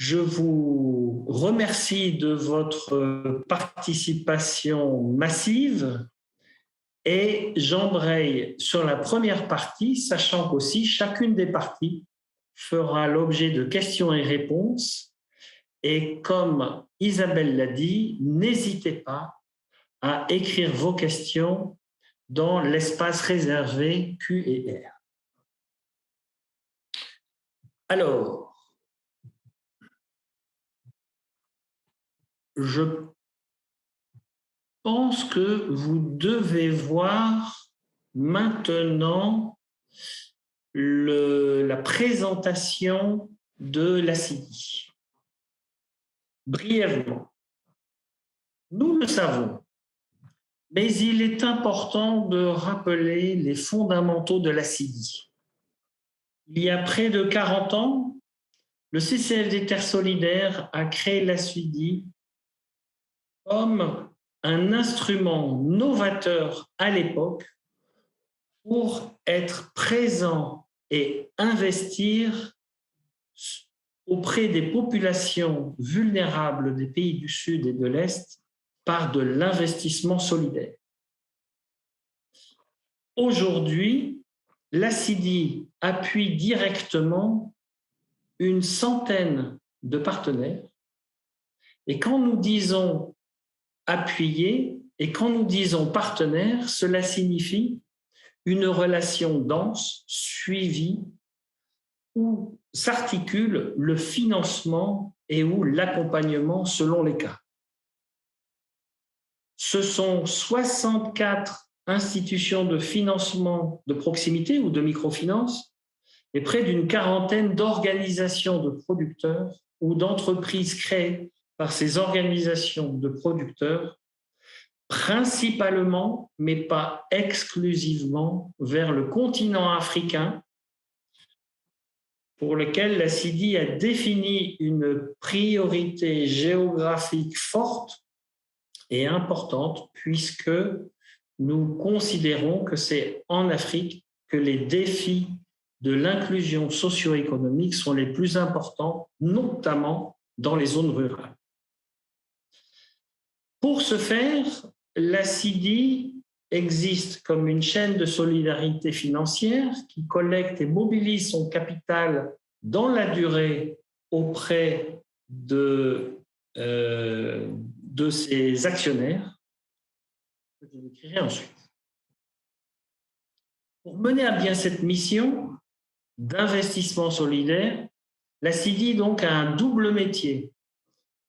Je vous remercie de votre participation massive et j'embraye sur la première partie, sachant qu'aussi chacune des parties fera l'objet de questions et réponses. Et comme Isabelle l'a dit, n'hésitez pas à écrire vos questions dans l'espace réservé Q et R. Alors, je pense que vous devez voir maintenant la présentation de la CIDI. Brièvement, nous le savons, mais il est important de rappeler les fondamentaux de la CIDI. Il y a près de 40 ans, le CCFD Terres Solidaires a créé la CIDI comme un instrument novateur à l'époque pour être présent et investir auprès des populations vulnérables des pays du Sud et de l'Est par de l'investissement solidaire. Aujourd'hui, la CIDI appuie directement une centaine de partenaires. Et quand nous disons appuyer et quand nous disons partenaire, cela signifie une relation dense, suivie, où s'articule le financement et où l'accompagnement selon les cas. Ce sont 64 institutions de financement de proximité ou de microfinance et près d'une quarantaine d'organisations de producteurs ou d'entreprises créées par ces organisations de producteurs, principalement, mais pas exclusivement, vers le continent africain, pour lequel la CIDI a défini une priorité géographique forte et importante, puisque nous considérons que c'est en Afrique que les défis de l'inclusion socio-économique sont les plus importants, notamment dans les zones rurales. Pour ce faire, la CIDI existe comme une chaîne de solidarité financière qui collecte et mobilise son capital dans la durée auprès de ses actionnaires. Je l'écrirai ensuite. Pour mener à bien cette mission d'investissement solidaire, la CIDI donc a un double métier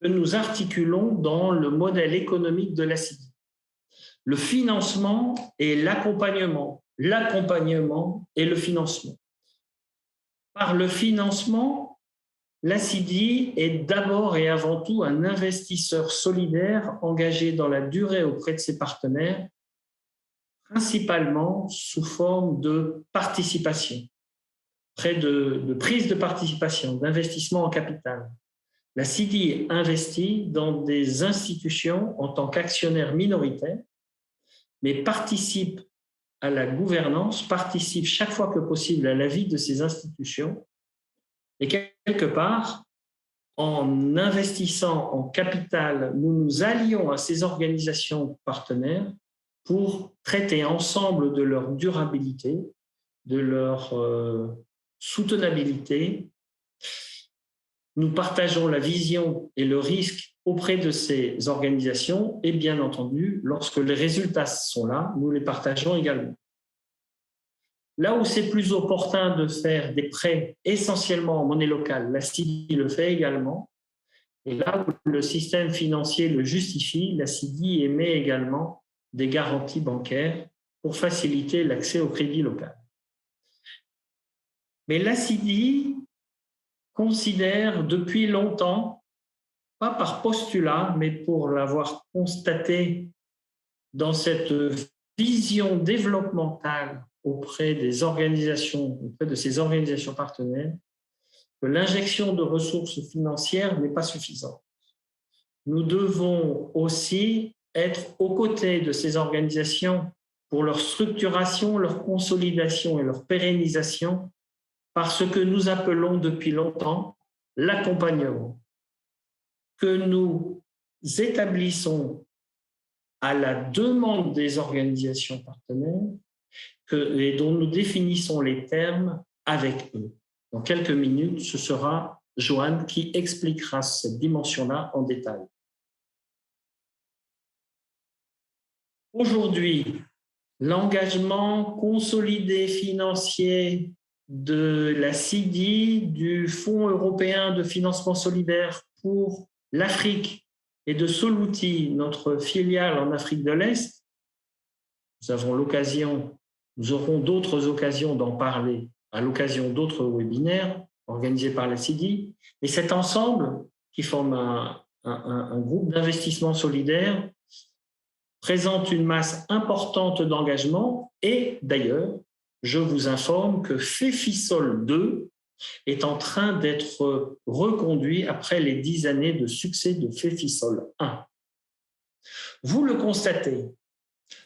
que nous articulons dans le modèle économique de la CIDI. Le financement et l'accompagnement et le financement. Par le financement, la CIDI est d'abord et avant tout un investisseur solidaire engagé dans la durée auprès de ses partenaires, principalement sous forme de participation, près de prise de participation, d'investissement en capital. La CIDI investit dans des institutions en tant qu'actionnaire minoritaire, mais participe à la gouvernance, participe chaque fois que possible à la vie de ces institutions. Et quelque part, en investissant en capital, nous nous allions à ces organisations partenaires pour traiter ensemble de leur durabilité, de leur soutenabilité. Nous partageons la vision et le risque auprès de ces organisations et bien entendu, lorsque les résultats sont là, nous les partageons également. Là où c'est plus opportun de faire des prêts essentiellement en monnaie locale, la CIDI le fait également. Et là où le système financier le justifie, la CIDI émet également des garanties bancaires pour faciliter l'accès au crédit local. Mais la CIDI considère depuis longtemps, pas par postulat, mais pour l'avoir constaté dans cette vision développementale auprès de ces organisations partenaires, que l'injection de ressources financières n'est pas suffisante. Nous devons aussi être aux côtés de ces organisations pour leur structuration, leur consolidation et leur pérennisation par ce que nous appelons depuis longtemps l'accompagnement. que nous établissons à la demande des organisations partenaires et dont nous définissons les termes avec eux. Dans quelques minutes, ce sera Joanne qui expliquera cette dimension-là en détail. Aujourd'hui, l'engagement consolidé financier de la CIDI, du Fonds européen de financement solidaire pour l'Afrique et de Soluti, notre filiale en Afrique de l'Est, nous aurons d'autres occasions d'en parler à l'occasion d'autres webinaires organisés par la CIDI. Et cet ensemble, qui forme un groupe d'investissement solidaire, présente une masse importante d'engagement et d'ailleurs, je vous informe que FEFISOL 2 est en train d'être reconduit après les 10 années de succès de FEFISOL 1. Vous le constatez,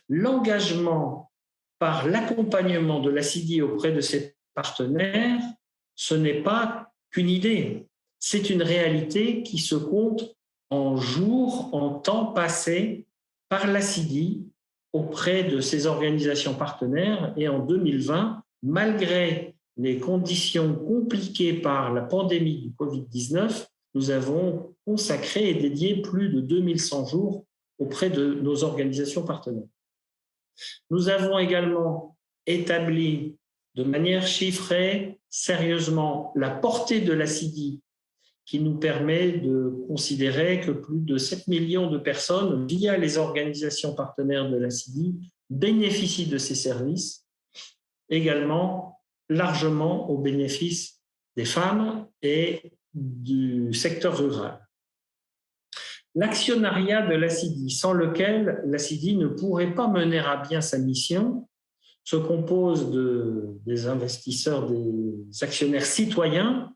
l'engagement par l'accompagnement de la CIDI auprès de ses partenaires, ce n'est pas qu'une idée, c'est une réalité qui se compte en jours, en temps passé par la CIDI auprès de ses organisations partenaires. Et en 2020, malgré les conditions compliquées par la pandémie du Covid-19, nous avons consacré et dédié plus de 2100 jours auprès de nos organisations partenaires. Nous avons également établi de manière chiffrée, sérieusement, la portée de la CIDI, qui nous permet de considérer que plus de 7 millions de personnes, via les organisations partenaires de la CIDI, bénéficient de ces services, également largement au bénéfice des femmes et du secteur rural. L'actionnariat de la CIDI, sans lequel la CIDI ne pourrait pas mener à bien sa mission, se compose des investisseurs, des actionnaires citoyens,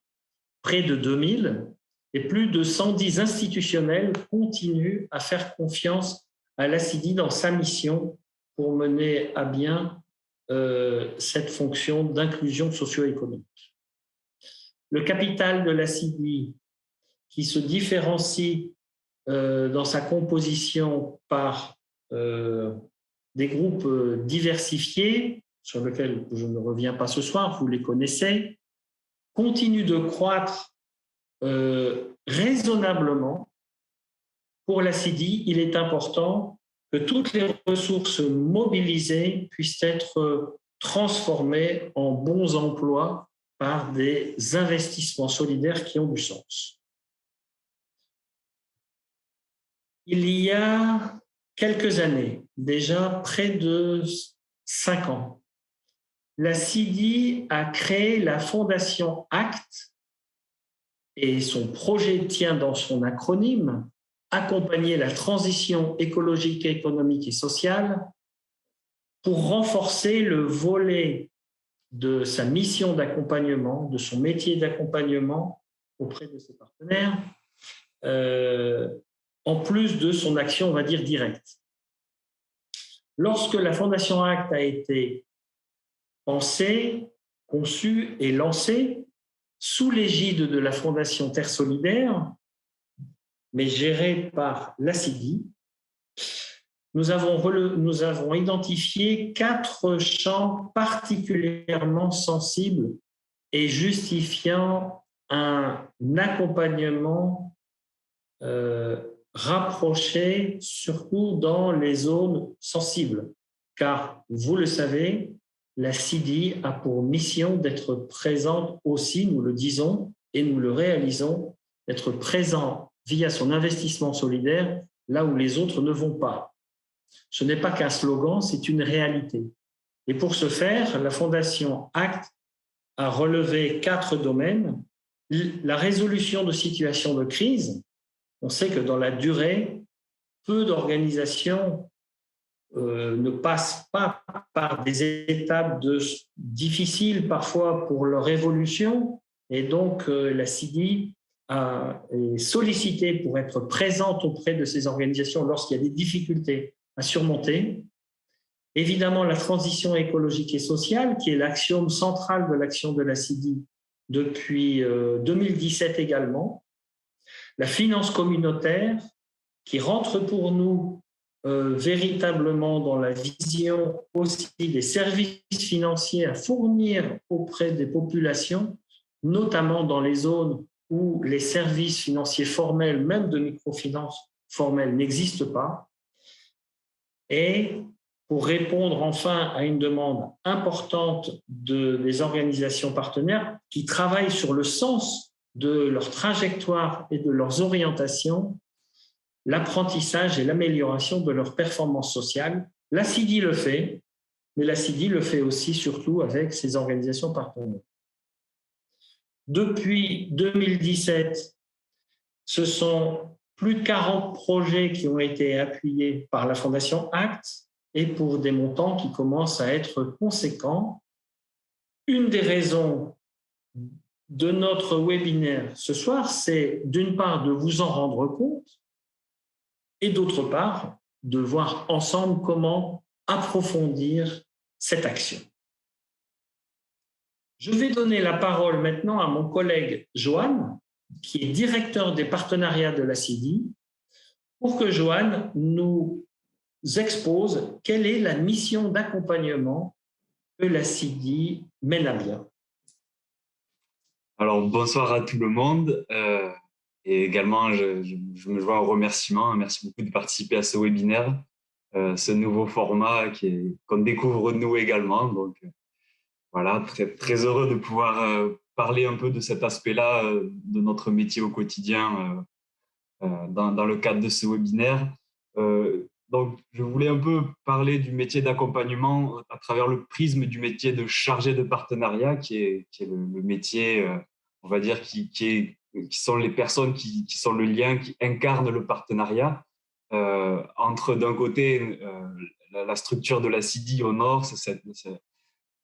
près de 2000, et plus de 110 institutionnels continuent à faire confiance à la CIDI dans sa mission pour mener à bien cette fonction d'inclusion socio-économique. Le capital de la CIDI, qui se différencie dans sa composition par des groupes diversifiés, sur lesquels je ne reviens pas ce soir, vous les connaissez, continue de croître raisonnablement. Pour la CIDI, il est important que toutes les ressources mobilisées puissent être transformées en bons emplois par des investissements solidaires qui ont du sens. Il y a quelques années, déjà près de 5 ans, la CIDI a créé la Fondation ACT et son projet tient dans son acronyme « Accompagner la transition écologique, économique et sociale » pour renforcer le volet de sa mission d'accompagnement, de son métier d'accompagnement auprès de ses partenaires, en plus de son action, on va dire, directe. Lorsque la Fondation ACT a été pensée, conçue et lancée sous l'égide de la Fondation Terre Solidaire, mais gérée par la CIDI, nous avons identifié 4 champs particulièrement sensibles et justifiant un accompagnement rapproché, surtout dans les zones sensibles. Car, vous le savez, la CIDI a pour mission d'être présente aussi, nous le disons et nous le réalisons, d'être présent via son investissement solidaire là où les autres ne vont pas. Ce n'est pas qu'un slogan, c'est une réalité. Et pour ce faire, la Fondation ACT a relevé 4 domaines. La résolution de situations de crise. On sait que dans la durée, peu d'organisations ne passent pas par des étapes difficiles parfois pour leur évolution. Et donc, la CIDI est sollicitée pour être présente auprès de ces organisations lorsqu'il y a des difficultés à surmonter. Évidemment, la transition écologique et sociale, qui est l'axiome central de l'action de la CIDI depuis 2017 également. la finance communautaire, qui rentre pour nous véritablement dans la vision aussi des services financiers à fournir auprès des populations, notamment dans les zones où les services financiers formels, même de microfinance formelle, n'existent pas. Et pour répondre enfin à une demande importante des organisations partenaires qui travaillent sur le sens de leur trajectoire et de leurs orientations, l'apprentissage et l'amélioration de leur performance sociale. La CIDI le fait, mais la CIDI le fait aussi surtout avec ses organisations partenaires. Depuis 2017, ce sont plus de 40 projets qui ont été appuyés par la Fondation ACT et pour des montants qui commencent à être conséquents. Une des raisons de notre webinaire ce soir, c'est d'une part de vous en rendre compte et d'autre part de voir ensemble comment approfondir cette action. Je vais donner la parole maintenant à mon collègue Joanne, qui est directeur des partenariats de la CIDI, pour que Joanne nous expose quelle est la mission d'accompagnement que la CIDI mène à bien. Alors, bonsoir à tout le monde. Et également, je me joins aux remerciements. Merci beaucoup de participer à ce webinaire, ce nouveau format qu'on découvre nous également. Donc, voilà, très heureux de pouvoir parler un peu de cet aspect-là de notre métier au quotidien dans le cadre de ce webinaire. Donc, je voulais un peu parler du métier d'accompagnement à travers le prisme du métier de chargé de partenariat, qui est le métier, on va dire, qui sont les personnes qui sont le lien, qui incarnent le partenariat entre, d'un côté, la structure de la CIDI au nord, c'est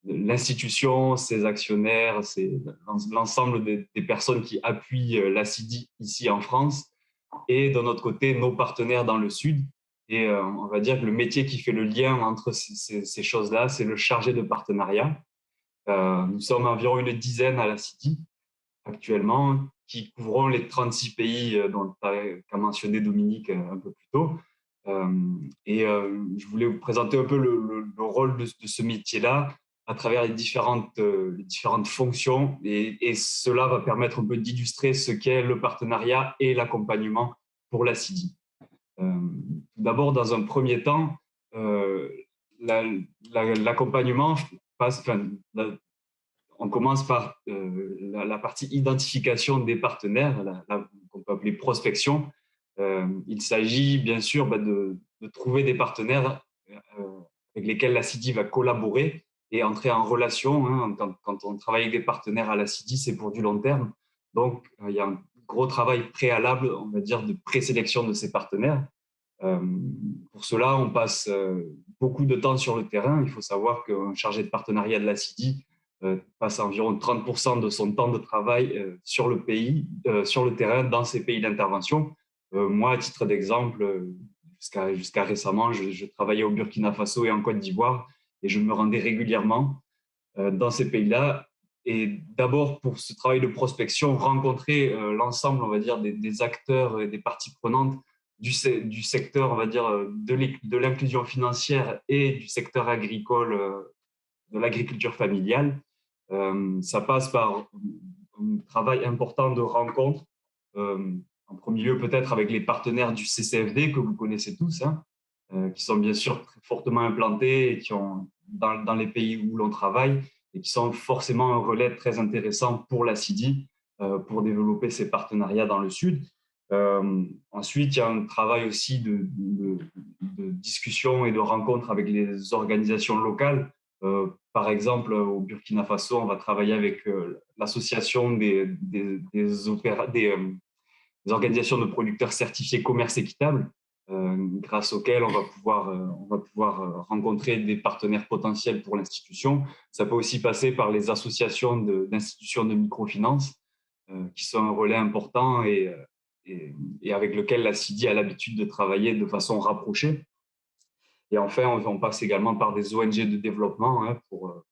l'institution, ses actionnaires, c'est l'ensemble des personnes qui appuient la CIDI ici en France, et d'un autre côté, nos partenaires dans le sud. Et on va dire que le métier qui fait le lien entre ces choses-là, c'est le chargé de partenariat. Nous sommes environ une dizaine à la CIDI actuellement, qui couvrons les 36 pays qu'a mentionné Dominique un peu plus tôt. Je voulais vous présenter un peu le rôle de ce métier-là à travers les différentes fonctions, et cela va permettre un peu d'illustrer ce qu'est le partenariat et l'accompagnement pour la CIDI. Tout d'abord, dans un premier temps, l'accompagnement passe, on commence par la partie identification des partenaires, qu'on peut appeler prospection. Il s'agit bien sûr de trouver des partenaires avec lesquels la CIDI va collaborer et entrer en relation. Hein. Quand on travaille avec des partenaires à la CIDI, c'est pour du long terme. Donc, il y a un gros travail préalable, on va dire, de présélection de ces partenaires. Pour cela, on passe beaucoup de temps sur le terrain. Il faut savoir qu'un chargé de partenariat de la CIDI passe environ 30% de son temps de travail sur le terrain, dans ces pays d'intervention. Moi, à titre d'exemple, jusqu'à récemment, je travaillais au Burkina Faso et en Côte d'Ivoire, et je me rendais régulièrement dans ces pays-là. Et d'abord, pour ce travail de prospection, rencontrer l'ensemble, on va dire, des acteurs et des parties prenantes du secteur, on va dire, de l'inclusion financière et du secteur agricole, de l'agriculture familiale. Ça passe par un travail important de rencontre, en premier lieu peut-être avec les partenaires du CCFD que vous connaissez tous, hein, qui sont bien sûr très fortement implantés et qui ont dans les pays où l'on travaille, et qui sont forcément un relais très intéressant pour la CIDI pour développer ses partenariats dans le Sud. Ensuite, il y a un travail aussi de discussion et de rencontre avec les organisations locales. Par exemple, au Burkina Faso, on va travailler avec l'association des organisations de producteurs certifiés commerce équitable, grâce auxquelles on va pouvoir rencontrer des partenaires potentiels pour l'institution. Ça peut aussi passer par les associations d'institutions de microfinance, qui sont un relais important et avec lequel la CIDI a l'habitude de travailler de façon rapprochée. Et enfin, on passe également par des ONG de développement, hein, pour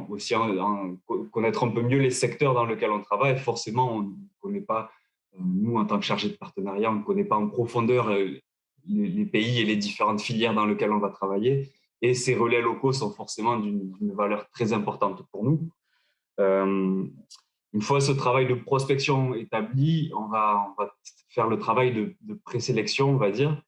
aussi connaître un peu mieux les secteurs dans lesquels on travaille. Forcément, on ne connaît pas Nous, en tant que chargé de partenariat, on ne connaît pas en profondeur les pays et les différentes filières dans lesquelles on va travailler. Et ces relais locaux sont forcément d'une valeur très importante pour nous. Une fois ce travail de prospection établi, on va faire le travail de présélection, on va dire,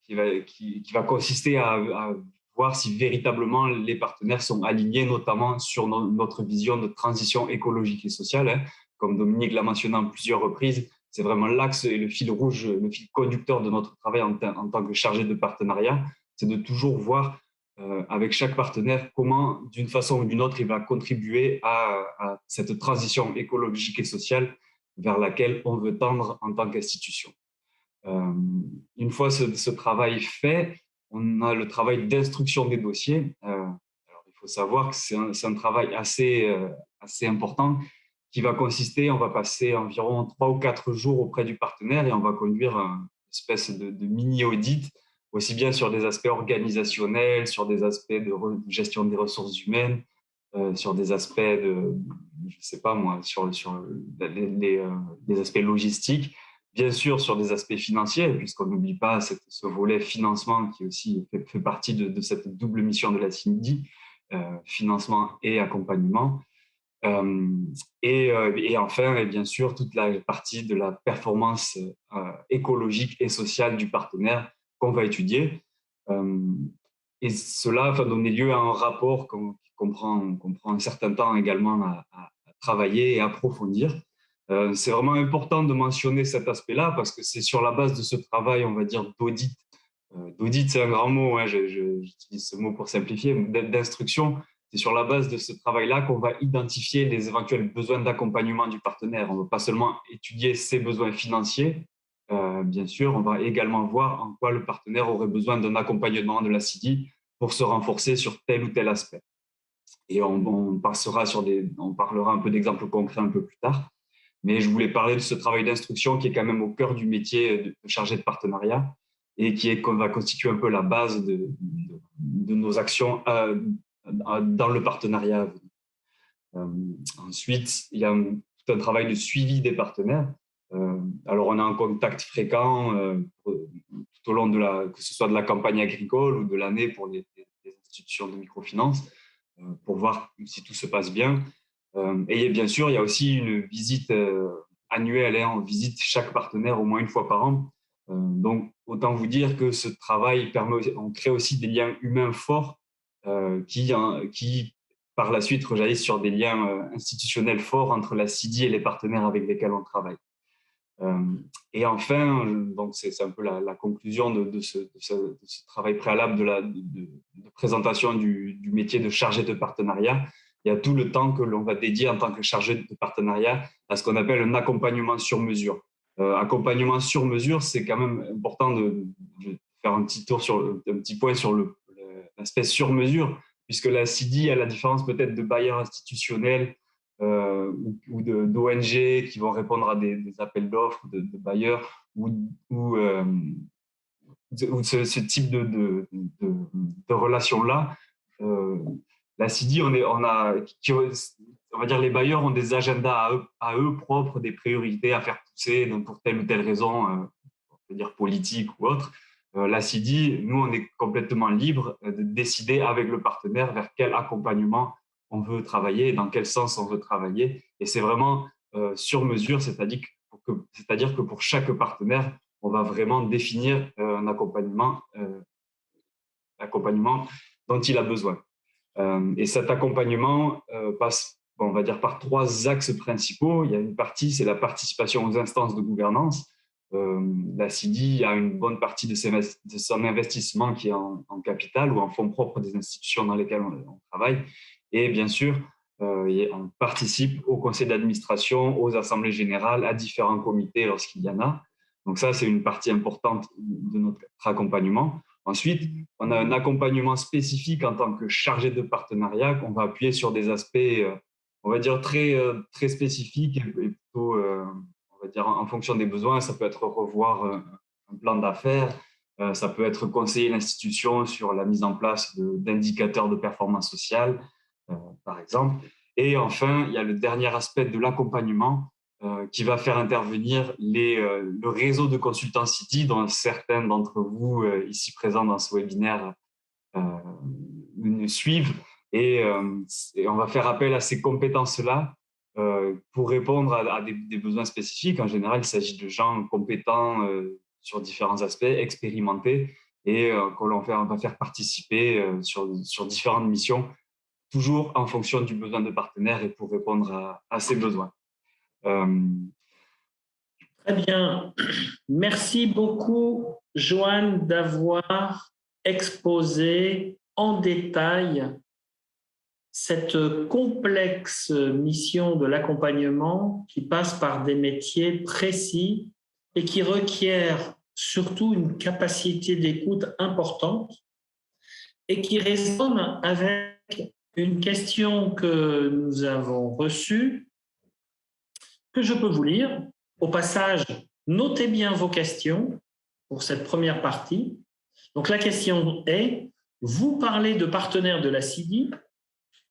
qui va consister à voir si véritablement les partenaires sont alignés, notamment sur notre vision de transition écologique et sociale. Hein. Comme Dominique l'a mentionné en plusieurs reprises, c'est vraiment l'axe et le fil rouge, le fil conducteur de notre travail en tant que chargé de partenariat, c'est de toujours voir avec chaque partenaire comment, d'une façon ou d'une autre, il va contribuer à cette transition écologique et sociale vers laquelle on veut tendre en tant qu'institution. Une fois ce travail fait, on a le travail d'instruction des dossiers. Alors, il faut savoir que c'est un travail assez important qui va consister, on va passer environ 3 ou 4 jours auprès du partenaire et on va conduire une espèce de mini-audit, aussi bien sur des aspects organisationnels, sur des aspects de gestion des ressources humaines, sur des aspects je sais pas moi, sur les aspects logistiques, bien sûr sur des aspects financiers, puisqu'on n'oublie pas ce volet financement qui aussi fait partie de cette double mission de la CIMDI, financement et accompagnement. Et enfin, et bien sûr, toute la partie de la performance écologique et sociale du partenaire qu'on va étudier. Et cela va donner lieu à un rapport qu'on prend un certain temps également à travailler et approfondir. C'est vraiment important de mentionner cet aspect-là parce que c'est sur la base de ce travail, on va dire, d'audit. D'audit, c'est un grand mot, hein, j'utilise ce mot pour simplifier, d'instruction. C'est sur la base de ce travail-là qu'on va identifier les éventuels besoins d'accompagnement du partenaire. On ne va pas seulement étudier ses besoins financiers, bien sûr, on va également voir en quoi le partenaire aurait besoin d'un accompagnement de la CIDI pour se renforcer sur tel ou tel aspect. Et on parlera un peu d'exemples concrets un peu plus tard. Mais je voulais parler de ce travail d'instruction qui est quand même au cœur du métier de chargé de partenariat et qu'on va constituer un peu la base de nos actions dans le partenariat. Ensuite, il y a tout un travail de suivi des partenaires. Alors, on est en contact fréquent tout au long que ce soit de la campagne agricole ou de l'année pour les institutions de microfinance, pour voir si tout se passe bien. Et bien sûr, il y a aussi une visite annuelle. Hein, on visite chaque partenaire au moins une fois par an. Donc, autant vous dire que ce travail on crée aussi des liens humains forts qui par la suite rejaillissent sur des liens institutionnels forts entre la CIDI et les partenaires avec lesquels on travaille. Et enfin, donc c'est un peu la conclusion de ce travail préalable de présentation du métier de chargé de partenariat. Il y a tout le temps que l'on va dédier en tant que chargé de partenariat à ce qu'on appelle un accompagnement sur mesure. Accompagnement sur mesure, c'est quand même important de faire un petit point sur l'aspect sur mesure, puisque la CIDI, à la différence peut-être de bailleurs institutionnels ou d'ONG qui vont répondre à des appels d'offres de bailleurs ou ce type de relation-là, la CIDI, on va dire les bailleurs ont des agendas à eux propres, des priorités à faire pousser donc pour telle ou telle raison, on peut dire politique ou autre. La CIDI, nous, on est complètement libre de décider avec le partenaire vers quel accompagnement on veut travailler, dans quel sens on veut travailler. Et c'est vraiment sur mesure, c'est-à-dire que pour chaque partenaire, on va vraiment définir un accompagnement dont il a besoin. Et cet accompagnement passe, on va dire, par 3 axes principaux. Il y a une partie, c'est la participation aux instances de gouvernance. La CIDI a une bonne partie de son investissement qui est en capital ou en fonds propres des institutions dans lesquelles on travaille. Et bien sûr, on participe au conseil d'administration, aux assemblées générales, à différents comités lorsqu'il y en a. Donc ça, c'est une partie importante de notre accompagnement. Ensuite, on a un accompagnement spécifique en tant que chargé de partenariat qu'on va appuyer sur des aspects, on va dire, très spécifiques et plutôt, on va dire, en fonction des besoins. Ça peut être revoir un plan d'affaires, ça peut être conseiller l'institution sur la mise en place d'indicateurs de performance sociale, par exemple. Et enfin, il y a le dernier aspect de l'accompagnement qui va faire intervenir le réseau de consultants CIDI, dont certains d'entre vous ici présents dans ce webinaire nous suivent. Et on va faire appel à ces compétences-là pour répondre à des besoins spécifiques. En général, il s'agit de gens compétents sur différents aspects, expérimentés, et qu'on va faire participer sur différentes missions, toujours en fonction du besoin de partenaires et pour répondre à ces besoins. Très bien. Merci beaucoup, Joanne, d'avoir exposé en détail cette complexe mission de l'accompagnement qui passe par des métiers précis et qui requiert surtout une capacité d'écoute importante et qui résonne avec une question que nous avons reçue, que je peux vous lire. Au passage, notez bien vos questions pour cette première partie. Donc la question est, vous parlez de partenaires de la CIDI.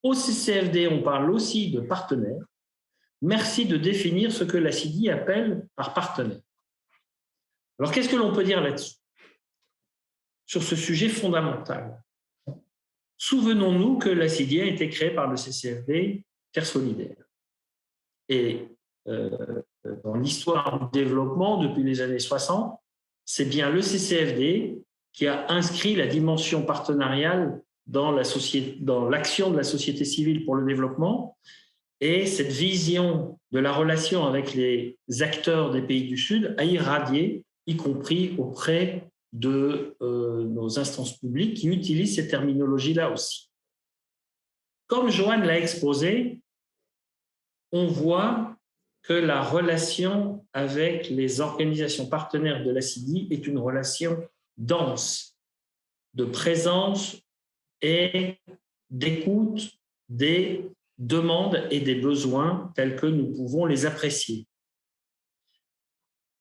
Au CCFD, on parle aussi de partenaires. Merci de définir ce que la CIDI appelle par partenaire. Alors, qu'est-ce que l'on peut dire là-dessus? Sur ce sujet fondamental. Souvenons-nous que la CIDI a été créée par le CCFD, Terre Solidaire. Et dans l'histoire du développement, depuis les années 60, c'est bien le CCFD qui a inscrit la dimension partenariale dans l'action de la société civile pour le développement, et cette vision de la relation avec les acteurs des pays du Sud a irradié, y compris auprès de nos instances publiques qui utilisent ces terminologies-là aussi. Comme Joanne l'a exposé, on voit que la relation avec les organisations partenaires de la CIDI est une relation dense, de présence et d'écoute des demandes et des besoins tels que nous pouvons les apprécier.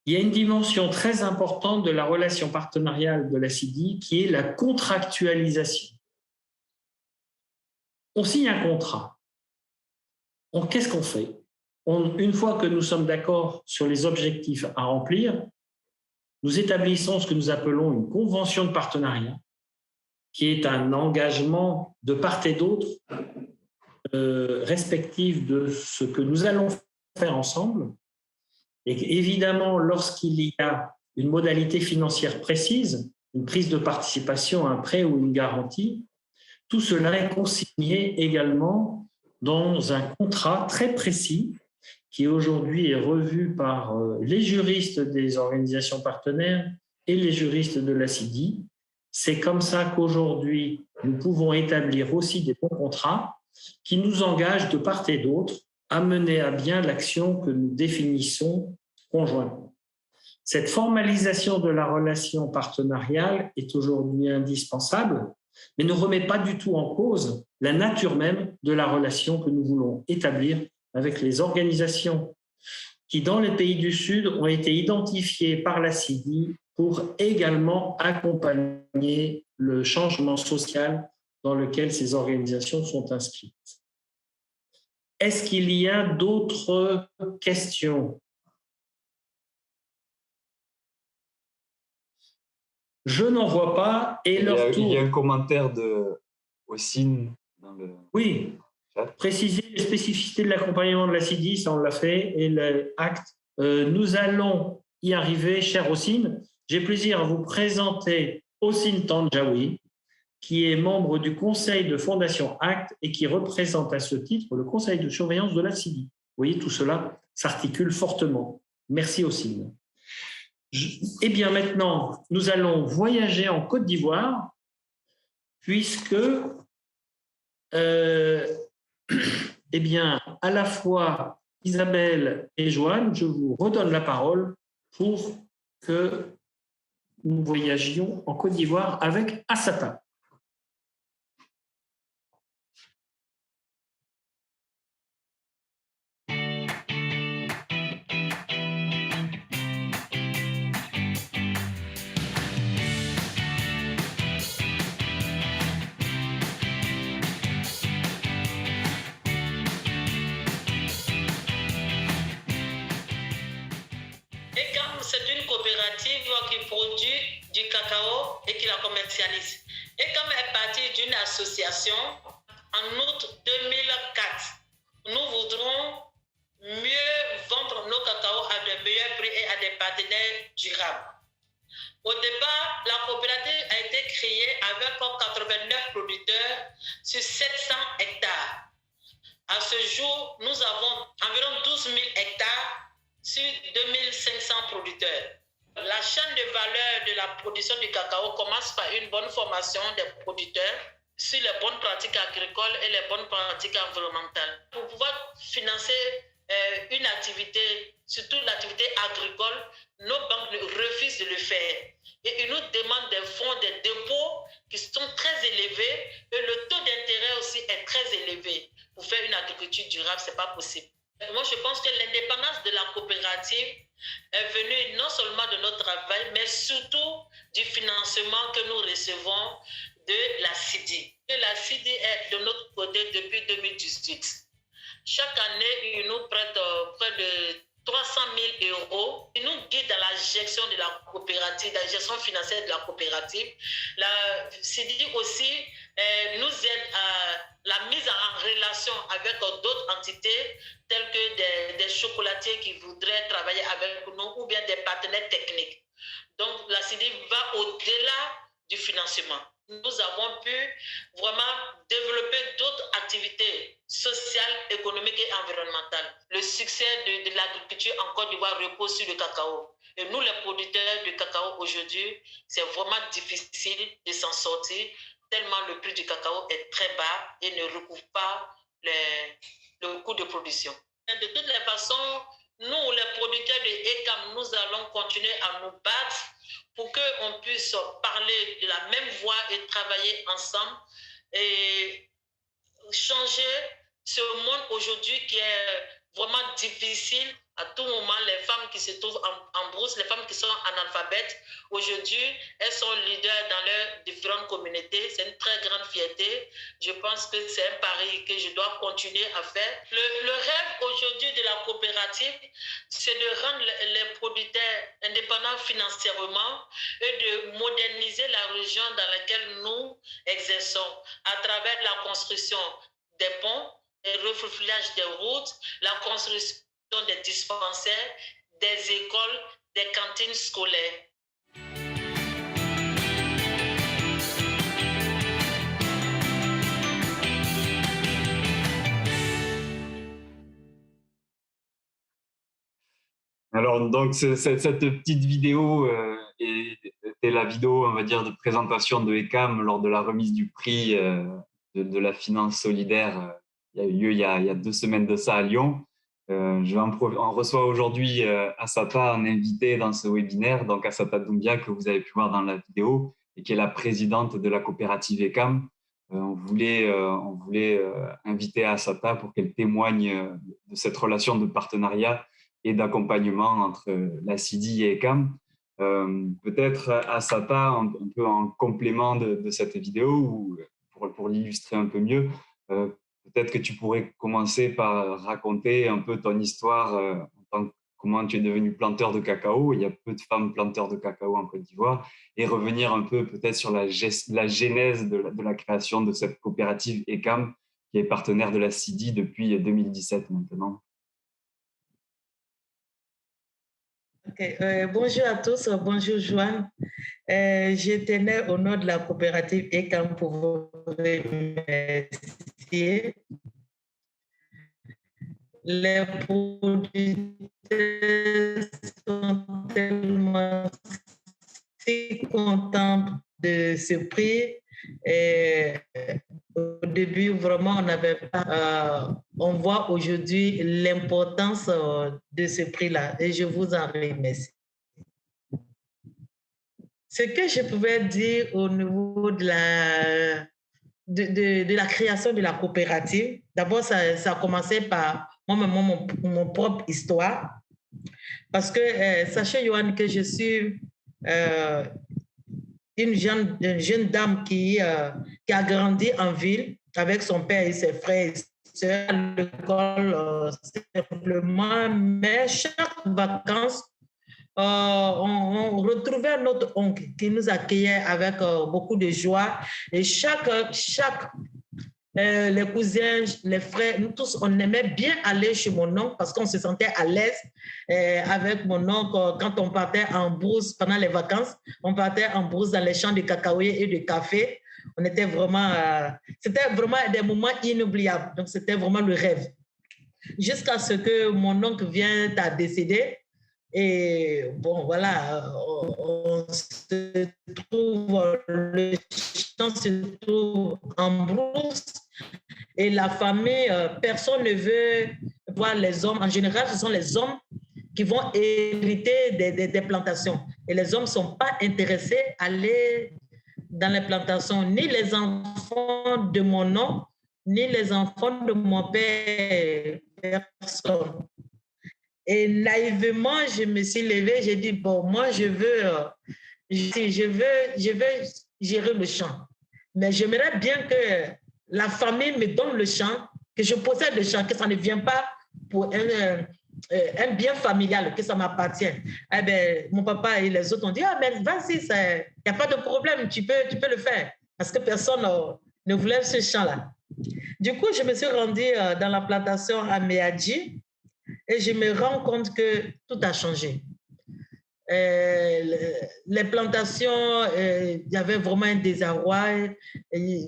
Il y a une dimension très importante de la relation partenariale de la CIDI qui est la contractualisation. On signe un contrat. Qu'est-ce qu'on fait? Une fois que nous sommes d'accord sur les objectifs à remplir, nous établissons ce que nous appelons une convention de partenariat, qui est un engagement de part et d'autre respectif de ce que nous allons faire ensemble. Et évidemment, lorsqu'il y a une modalité financière précise, une prise de participation, un prêt ou une garantie, tout cela est consigné également dans un contrat très précis qui aujourd'hui est revu par les juristes des organisations partenaires et les juristes de la CIDI. C'est comme ça qu'aujourd'hui, nous pouvons établir aussi des bons contrats qui nous engagent de part et d'autre à mener à bien l'action que nous définissons conjointement. Cette formalisation de la relation partenariale est aujourd'hui indispensable, mais ne remet pas du tout en cause la nature même de la relation que nous voulons établir avec les organisations qui, dans les pays du Sud, ont été identifiées par la CIDI pour également accompagner le changement social dans lequel ces organisations sont inscrites. Est-ce qu'il y a d'autres questions? Je n'en vois pas. Et il y a un commentaire de Ossine dans le... Oui, préciser les spécificités de l'accompagnement de la CIDI, ça on l'a fait, et l'acte. Nous allons y arriver, cher Ossine. J'ai plaisir à vous présenter Ossine Tandjaoui, qui est membre du conseil de Fondation ACT et qui représente à ce titre le conseil de surveillance de la CIDI. Vous voyez, tout cela s'articule fortement. Merci Ossine. Eh bien, maintenant, nous allons voyager en Côte d'Ivoire, puisque, eh bien, à la fois Isabelle et Joanne, je vous redonne la parole pour que nous voyagions en Côte d'Ivoire avec Assata. c'est une coopérative qui produit du cacao et qui la commercialise. ECAM est partie d'une association en août 2004. Nous voudrons mieux vendre nos cacao à de meilleurs prix et à des partenaires durables. Au départ, la coopérative a été créée avec 89 producteurs sur 700 hectares. À ce jour, nous avons environ 12 000 hectares sur 2500 producteurs. La chaîne de valeur de la production du cacao commence par une bonne formation des producteurs sur les bonnes pratiques agricoles et les bonnes pratiques environnementales. Pour pouvoir financer une activité, surtout l'activité agricole, nos banques refusent de le faire. Et ils nous demandent des fonds, des dépôts qui sont très élevés et le taux d'intérêt aussi est très élevé. Pour faire une agriculture durable, ce n'est pas possible. Moi, je pense que l'indépendance de la coopérative est venue non seulement de notre travail, mais surtout du financement que nous recevons de la CIDI. Et la CIDI est de notre côté depuis 2018. Chaque année, ils nous prêtent près de 300 000 euros. Ils nous guident dans la gestion de la coopérative, la gestion financière de la coopérative. La CIDI aussi nous aide à la mise en relation avec d'autres entités telles que des chocolatiers qui voudraient travailler avec nous ou bien des partenaires techniques. Donc, la CIDI va au-delà du financement. Nous avons pu vraiment développer d'autres activités sociales, économiques et environnementales. Le succès de l'agriculture en Côte d'Ivoire repose sur le cacao. Et nous, les producteurs de cacao aujourd'hui, c'est vraiment difficile de s'en sortir tellement le prix du cacao est très bas et ne recouvre pas le coût de production. Et de toutes les façons, nous, les producteurs de ECAM, nous allons continuer à nous battre pour qu'on puisse parler de la même voix et travailler ensemble et changer ce monde aujourd'hui qui est vraiment difficile. À tout moment, les femmes qui se trouvent en brousse, les femmes qui sont analphabètes, aujourd'hui, elles sont leaders dans leurs différentes communautés. C'est une très grande fierté. Je pense que c'est un pari que je dois continuer à faire. Le rêve aujourd'hui de la coopérative, c'est de rendre les producteurs indépendants financièrement et de moderniser la région dans laquelle nous exerçons à travers la construction des ponts, le refoulement des routes, la construction des dispensaires, des écoles, des cantines scolaires. Alors, donc, cette petite vidéo était la vidéo, on va dire, de présentation de ECAM lors de la remise du prix de la finance solidaire. Il y a eu lieu il y a 2 semaines de ça à Lyon. On reçoit aujourd'hui Assata, en invité dans ce webinaire, donc Assata Doumbia, que vous avez pu voir dans la vidéo, et qui est la présidente de la coopérative ECAM. On voulait inviter Assata pour qu'elle témoigne de cette relation de partenariat et d'accompagnement entre la CIDI et ECAM. Peut-être Assata, un peu en complément de cette vidéo, ou pour l'illustrer un peu mieux, peut-être que tu pourrais commencer par raconter un peu ton histoire, comment tu es devenu planteur de cacao. Il y a peu de femmes planteurs de cacao en Côte d'Ivoire, et revenir un peu peut-être sur la genèse de la création de cette coopérative ECAM, qui est partenaire de la CIDI depuis 2017 maintenant. Okay. Bonjour à tous, bonjour Joanne. Je tenais au nom de la coopérative ECAM pour vous remercier. Les producteurs sont tellement si contents de ce prix. Et au début, vraiment, on n'avait pas. On voit aujourd'hui l'importance de ce prix-là et je vous en remercie. Ce que je pouvais dire au niveau de la création de la coopérative, d'abord, ça a commencé par mon propre histoire. Parce que sachez, Johan, que je suis une jeune dame qui a grandi en ville avec son père et ses frères et sœurs à l'école simplement. Mais chaque vacances, on retrouvait notre oncle qui nous accueillait avec beaucoup de joie. Et les cousins, les frères, nous tous, on aimait bien aller chez mon oncle parce qu'on se sentait à l'aise avec mon oncle. Quand on partait en brousse pendant les vacances, on partait en brousse dans les champs de cacahuètes et de café. On était vraiment, c'était vraiment des moments inoubliables. Donc, c'était vraiment le rêve. Jusqu'à ce que mon oncle vienne à décéder. Et bon, voilà, on se trouve, le champ se trouve en brousse. Et la famille, personne ne veut voir les hommes. En général, ce sont les hommes qui vont hériter des plantations. Et les hommes ne sont pas intéressés à aller dans les plantations, ni les enfants de mon oncle, ni les enfants de mon père, personne. Et naïvement, je me suis levée, j'ai dit, bon, moi, je veux gérer le champ. Mais j'aimerais bien que la famille me donne le champ, que je possède le champ, que ça ne vienne pas pour un bien familial, que ça m'appartient. Eh bien, mon papa et les autres ont dit, ah, mais vas-y, il n'y a pas de problème, tu peux le faire. Parce que personne ne voulait ce champ-là. Du coup, je me suis rendue dans la plantation à Meadji et je me rends compte que tout a changé. Les plantations, il y avait vraiment un désarroi.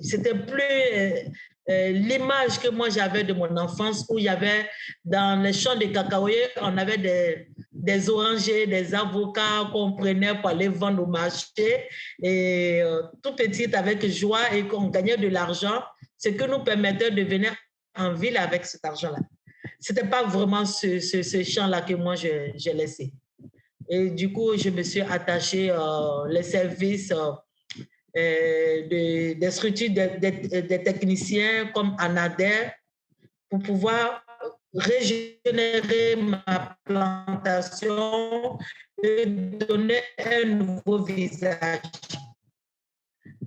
C'était plus l'image que moi j'avais de mon enfance où il y avait dans les champs de cacahuètes, on avait des orangers, des avocats qu'on prenait pour aller vendre au marché. Et tout petit avec joie et qu'on gagnait de l'argent, ce qui nous permettait de venir en ville avec cet argent-là. Ce n'était pas vraiment ce champ-là que moi j'ai laissé. Et du coup, je me suis attachée les services des structures des techniciens comme ANADER pour pouvoir régénérer ma plantation et donner un nouveau visage.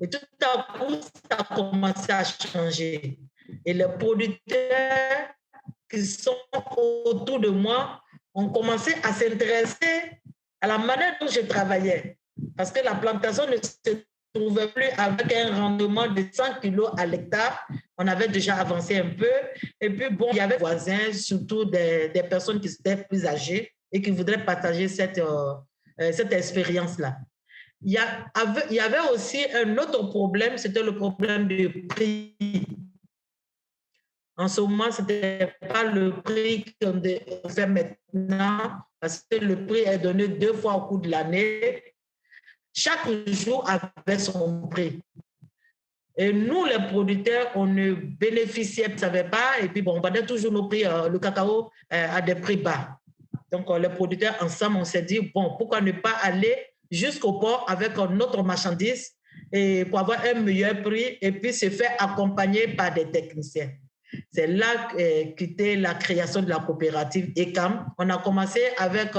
Et tout à coup, ça a commencé à changer. Et les producteurs qui sont autour de moi ont commencé à s'intéresser à la manière dont je travaillais. Parce que la plantation ne se trouvait plus avec un rendement de 100 kilos à l'hectare. On avait déjà avancé un peu. Et puis, bon, il y avait des voisins, surtout des personnes qui étaient plus âgées et qui voudraient partager cette expérience-là. Il y avait aussi un autre problème, c'était le problème du prix. En ce moment, ce n'était pas le prix qu'on fait maintenant, parce que le prix est donné 2 fois au cours de l'année. Chaque jour avait son prix. Et nous, les producteurs, on ne bénéficiait, ne savait pas, et puis bon, on vendait toujours nos prix, le cacao à des prix bas. Donc, les producteurs, ensemble, on s'est dit, bon, pourquoi ne pas aller jusqu'au port avec notre marchandise et pour avoir un meilleur prix et puis se faire accompagner par des techniciens. C'est là qu'était la création de la coopérative ECAM. On a commencé avec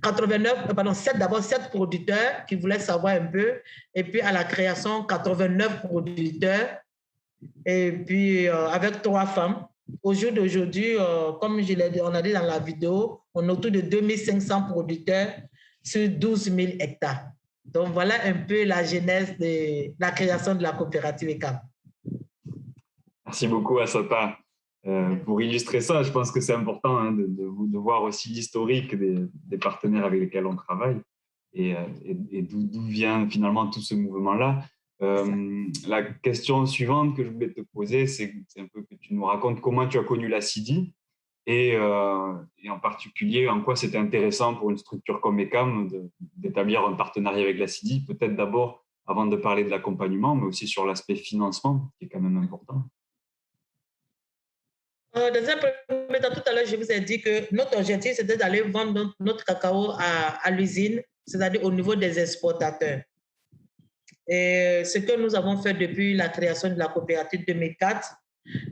7 producteurs qui voulaient savoir un peu, et puis à la création, 89 producteurs, et puis avec 3 femmes. Au jour d'aujourd'hui, comme on a dit dans la vidéo, on est autour de 2500 producteurs sur 12 000 hectares. Donc voilà un peu la genèse de la création de la coopérative ECAM. Merci beaucoup, Assata. Pour illustrer ça, je pense que c'est important hein, de voir aussi l'historique des partenaires avec lesquels on travaille et d'où vient finalement tout ce mouvement-là. La question suivante que je voulais te poser, c'est un peu que tu nous racontes comment tu as connu la CIDI et en particulier en quoi c'était intéressant pour une structure comme ECAM d'établir un partenariat avec la CIDI, peut-être d'abord avant de parler de l'accompagnement, mais aussi sur l'aspect financement qui est quand même important. Dans un premier temps, tout à l'heure, je vous ai dit que notre objectif, c'était d'aller vendre notre cacao à l'usine, c'est-à-dire au niveau des exportateurs. Et ce que nous avons fait depuis la création de la coopérative 2004,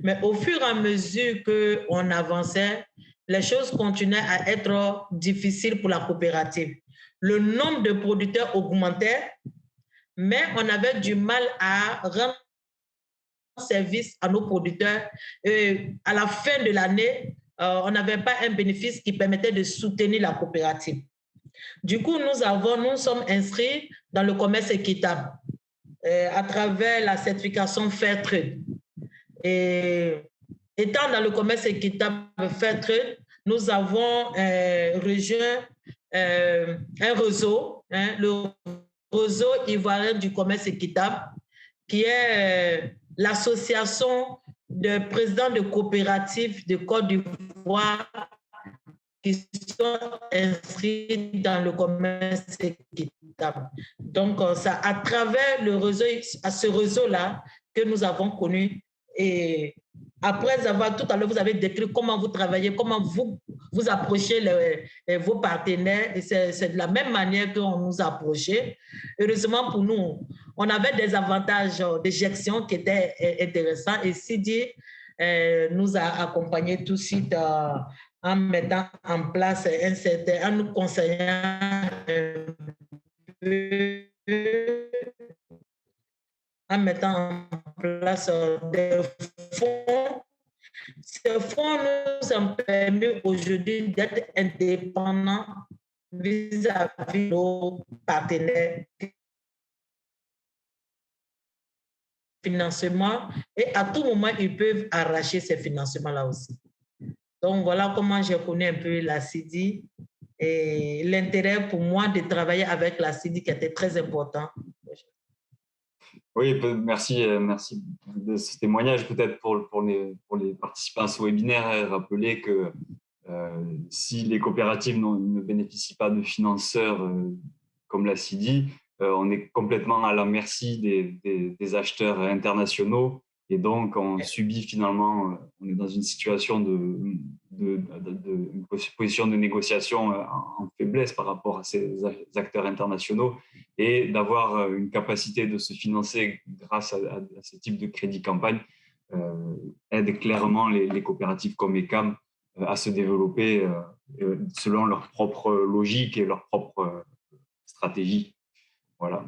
mais au fur et à mesure qu'on avançait, les choses continuaient à être difficiles pour la coopérative. Le nombre de producteurs augmentait, mais on avait du mal à rendre service à nos producteurs. Et à la fin de l'année, on n'avait pas un bénéfice qui permettait de soutenir la coopérative. Du coup, nous sommes inscrits dans le commerce équitable à travers la certification Fairtrade. Et étant dans le commerce équitable Fairtrade, nous avons rejoint un réseau, le réseau ivoirien du commerce équitable, qui est l'association de présidents de coopératives de Côte d'Ivoire qui sont inscrits dans le commerce équitable. Donc, c'est à travers le réseau, à ce réseau-là que nous avons connu. Et après avoir, tout à l'heure, vous avez décrit comment vous travaillez, comment vous approchez vos partenaires. Et c'est de la même manière qu'on nous a approchés. Heureusement pour nous, on avait des avantages de gestion qui étaient intéressants. Et Sidi nous a accompagnés tout de suite en mettant en place en nous conseillant en mettant en place des fonds. Ces fonds nous ont permis aujourd'hui d'être indépendants vis-à-vis de nos partenaires financement et à tout moment, ils peuvent arracher ces financements-là aussi. Donc, voilà comment j'ai connu un peu la CIDI et l'intérêt pour moi de travailler avec la CIDI qui était très important. Oui, merci de ce témoignage. Peut-être pour les participants à ce webinaire, rappeler que si les coopératives ne bénéficient pas de financeurs comme la CIDI, on est complètement à la merci des acheteurs internationaux. Et donc, on subit finalement, on est dans une situation une position de négociation en faiblesse par rapport à ces acteurs internationaux, et d'avoir une capacité de se financer grâce à ce type de crédit campagne aide clairement les coopératives comme ECAM à se développer selon leur propre logique et leur propre stratégie. Voilà.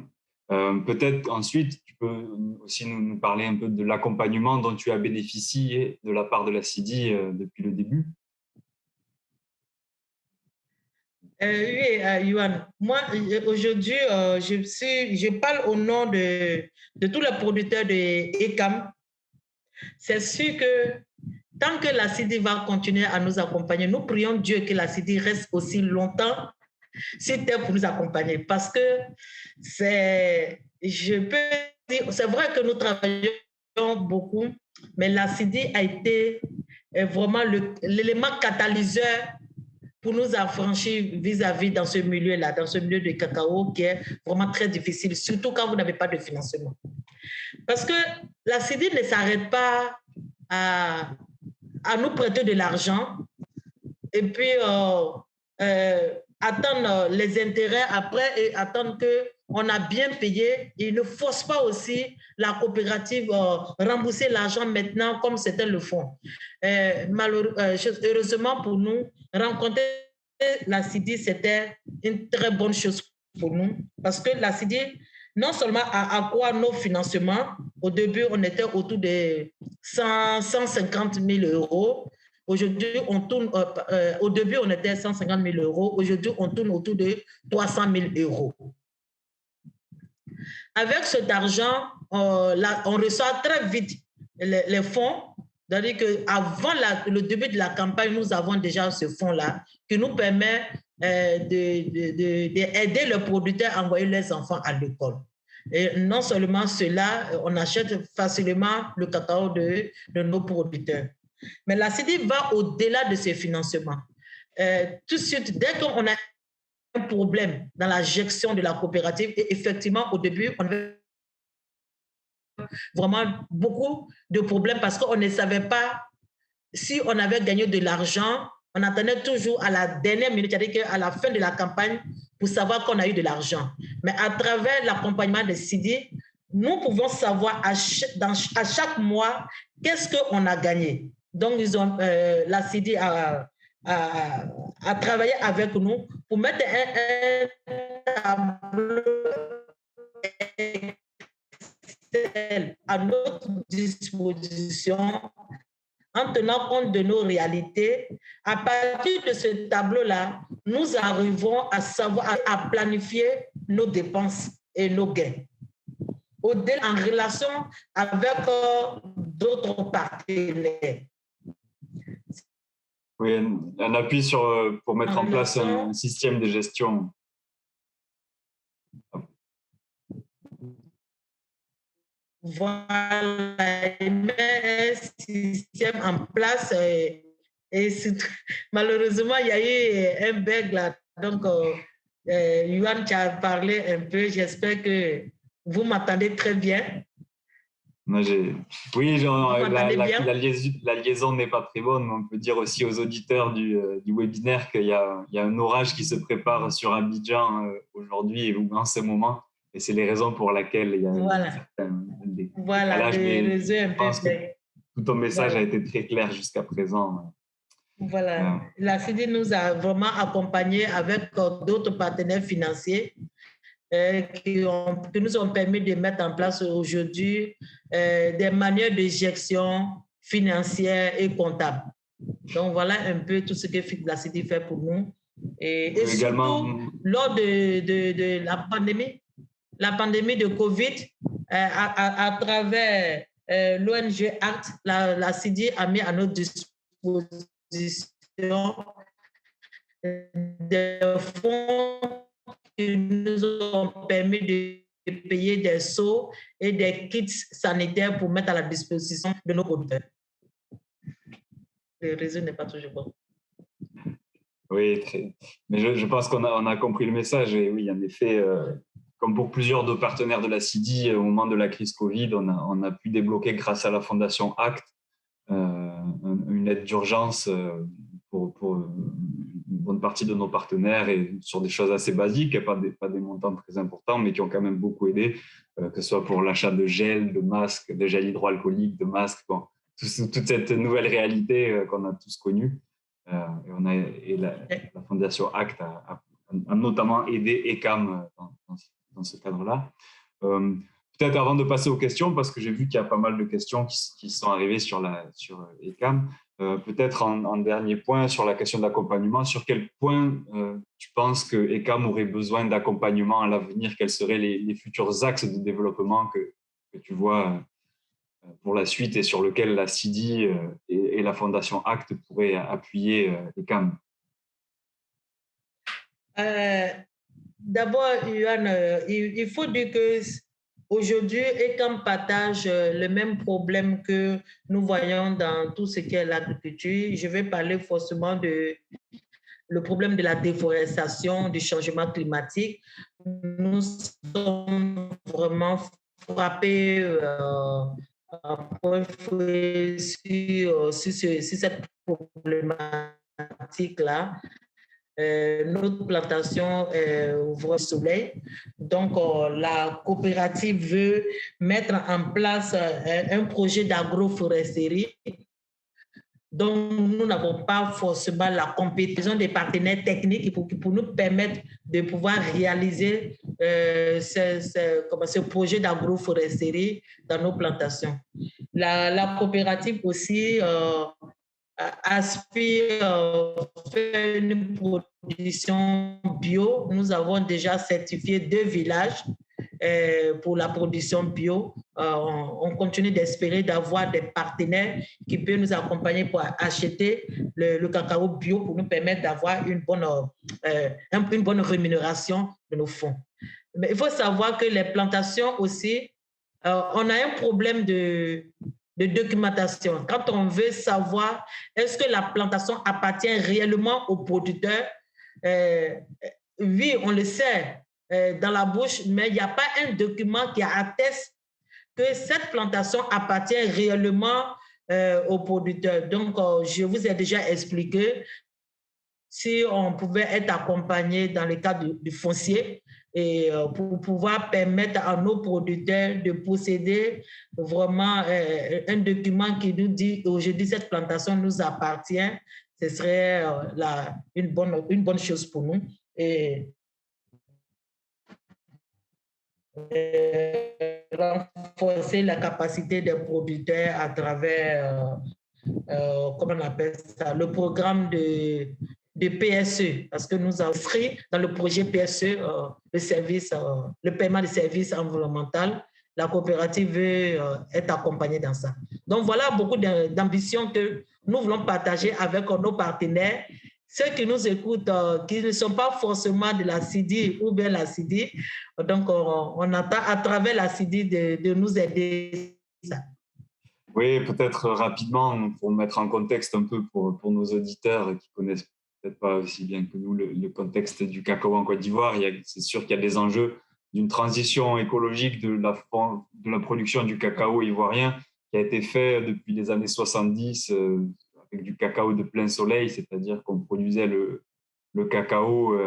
Peut-être ensuite, tu peux aussi nous parler un peu de l'accompagnement dont tu as bénéficié de la part de la CIDI depuis le début. Oui, Yohan. Moi, aujourd'hui, je parle au nom de tous les producteurs de ECAM. C'est sûr que tant que la CIDI va continuer à nous accompagner, nous prions Dieu que la CIDI reste aussi longtemps sur terre pour nous accompagner. Parce que c'est vrai que nous travaillons beaucoup, mais la CIDI a été vraiment l'élément catalyseur pour nous affranchir vis-à-vis dans ce milieu-là, dans ce milieu de cacao qui est vraiment très difficile, surtout quand vous n'avez pas de financement. Parce que la CIDI ne s'arrête pas à nous prêter de l'argent et puis attendre les intérêts après et attendre qu'on a bien payé. Il ne force pas aussi la coopérative rembourser l'argent maintenant comme c'était le fonds. Heureusement pour nous, rencontrer la CIDI, c'était une très bonne chose pour nous parce que la CIDI, non seulement a accroît nos financements, au début on était autour de 150 000 euros. Aujourd'hui, on tourne, au début, on était à 150 000 euros. Aujourd'hui, on tourne autour de 300 000 euros. Avec cet argent, on reçoit très vite les fonds. C'est-à-dire qu'avant le début de la campagne, nous avons déjà ce fonds-là qui nous permet d'aider les producteurs à envoyer leurs enfants à l'école. Et non seulement cela, on achète facilement le cacao de nos producteurs. Mais la CIDI va au-delà de ces financements. Tout de suite, dès qu'on a un problème dans la gestion de la coopérative, et effectivement, au début, on avait vraiment beaucoup de problèmes parce qu'on ne savait pas si on avait gagné de l'argent. On attendait toujours à la dernière minute, c'est-à-dire qu'à la fin de la campagne, pour savoir qu'on a eu de l'argent. Mais à travers l'accompagnement de CIDI, nous pouvons savoir à chaque mois qu'est-ce qu'on a gagné. Donc, la CIDI a travaillé avec nous pour mettre un tableau Excel à notre disposition en tenant compte de nos réalités. À partir de ce tableau-là, nous arrivons à savoir, à planifier nos dépenses et nos gains. Au-delà, en relation avec d'autres partenaires. Oui, un appui pour mettre en place un système de gestion. Voilà, un système en place malheureusement, il y a eu un bug là. Donc, Yohan, tu as parlé un peu. J'espère que vous m'entendez très bien. Oui, la liaison n'est pas très bonne, mais on peut dire aussi aux auditeurs du webinaire qu'il y a un orage qui se prépare sur Abidjan aujourd'hui ou en ce moment. Et c'est les raisons pour lesquelles il y a certains décalages. Mais je pense que tout ton message a été très clair jusqu'à présent. Voilà. La CIDI nous a vraiment accompagnés avec d'autres partenaires financiers qui nous ont permis de mettre en place aujourd'hui des manières de gestion financière et comptable. Donc, voilà un peu tout ce que la CIDI fait pour nous. Et surtout, lors de la pandémie de Covid, à travers l'ONG ACT, la CIDI a mis à notre disposition des fonds qui nous ont permis de payer des seaux et des kits sanitaires pour mettre à la disposition de nos producteurs. Le réseau n'est pas toujours bon. Oui, mais je pense qu'on a compris le message. Et oui, en effet, comme pour plusieurs de partenaires de la CIDI, au moment de la crise Covid, on a pu débloquer grâce à la Fondation ACT une aide d'urgence pour une bonne partie de nos partenaires et sur des choses assez basiques, pas des montants très importants, mais qui ont quand même beaucoup aidé, que ce soit pour l'achat de gel, de masques, de gel hydroalcoolique, de masques, bon, toute cette nouvelle réalité qu'on a tous connue. Et la Fondation ACT a notamment aidé ECAM dans ce cadre-là. Peut-être avant de passer aux questions, parce que j'ai vu qu'il y a pas mal de questions qui sont arrivées sur ECAM, peut-être en dernier point sur la question d'accompagnement, sur quel point tu penses que ECAM aurait besoin d'accompagnement à l'avenir? Quels seraient les futurs axes de développement que tu vois pour la suite et sur lequel la CIDI et la Fondation ACT pourraient appuyer ECAM? D'abord, Yohan, il faut dire que aujourd'hui, ECAM partage le même problème que nous voyons dans tout ce qui est l'agriculture. Je vais parler forcément de le problème de la déforestation, du changement climatique. Nous sommes vraiment frappés sur cette problématique-là. Notre plantation ouvre au soleil. Donc, la coopérative veut mettre en place un projet d'agroforesterie. Donc, nous n'avons pas forcément la compétition des partenaires techniques pour nous permettre de pouvoir réaliser ce projet d'agroforesterie dans nos plantations. La coopérative aussi aspire à faire une production bio. Nous avons déjà certifié 2 villages pour la production bio. On continue d'espérer d'avoir des partenaires qui peuvent nous accompagner pour acheter le cacao bio pour nous permettre d'avoir une bonne rémunération de nos fonds. Mais il faut savoir que les plantations aussi, on a un problème de documentation. Quand on veut savoir est-ce que la plantation appartient réellement aux producteurs, oui, on le sait dans la bouche, mais il n'y a pas un document qui atteste que cette plantation appartient réellement aux producteurs. Donc, je vous ai déjà expliqué si on pouvait être accompagné dans le cadre du foncier et pour pouvoir permettre à nos producteurs de posséder vraiment un document qui nous dit aujourd'hui cette plantation nous appartient, ce serait une bonne chose pour nous. Et renforcer la capacité des producteurs à travers, comment on appelle ça, le programme de de PSE, parce que nous avons inscrit dans le projet PSE le paiement des services environnementaux. La coopérative veut être accompagnée dans ça. Donc, voilà beaucoup d'ambitions que nous voulons partager avec nos partenaires. Ceux qui nous écoutent, qui ne sont pas forcément de la CIDI ou bien la CIDI, donc on attend à travers la CIDI de nous aider. Oui, peut-être rapidement, pour mettre en contexte un peu pour nos auditeurs qui connaissent peut-être pas aussi bien que nous le contexte du cacao en Côte d'Ivoire. C'est sûr qu'il y a des enjeux d'une transition écologique de la production du cacao ivoirien qui a été fait depuis les années 70 avec du cacao de plein soleil, c'est-à-dire qu'on produisait le cacao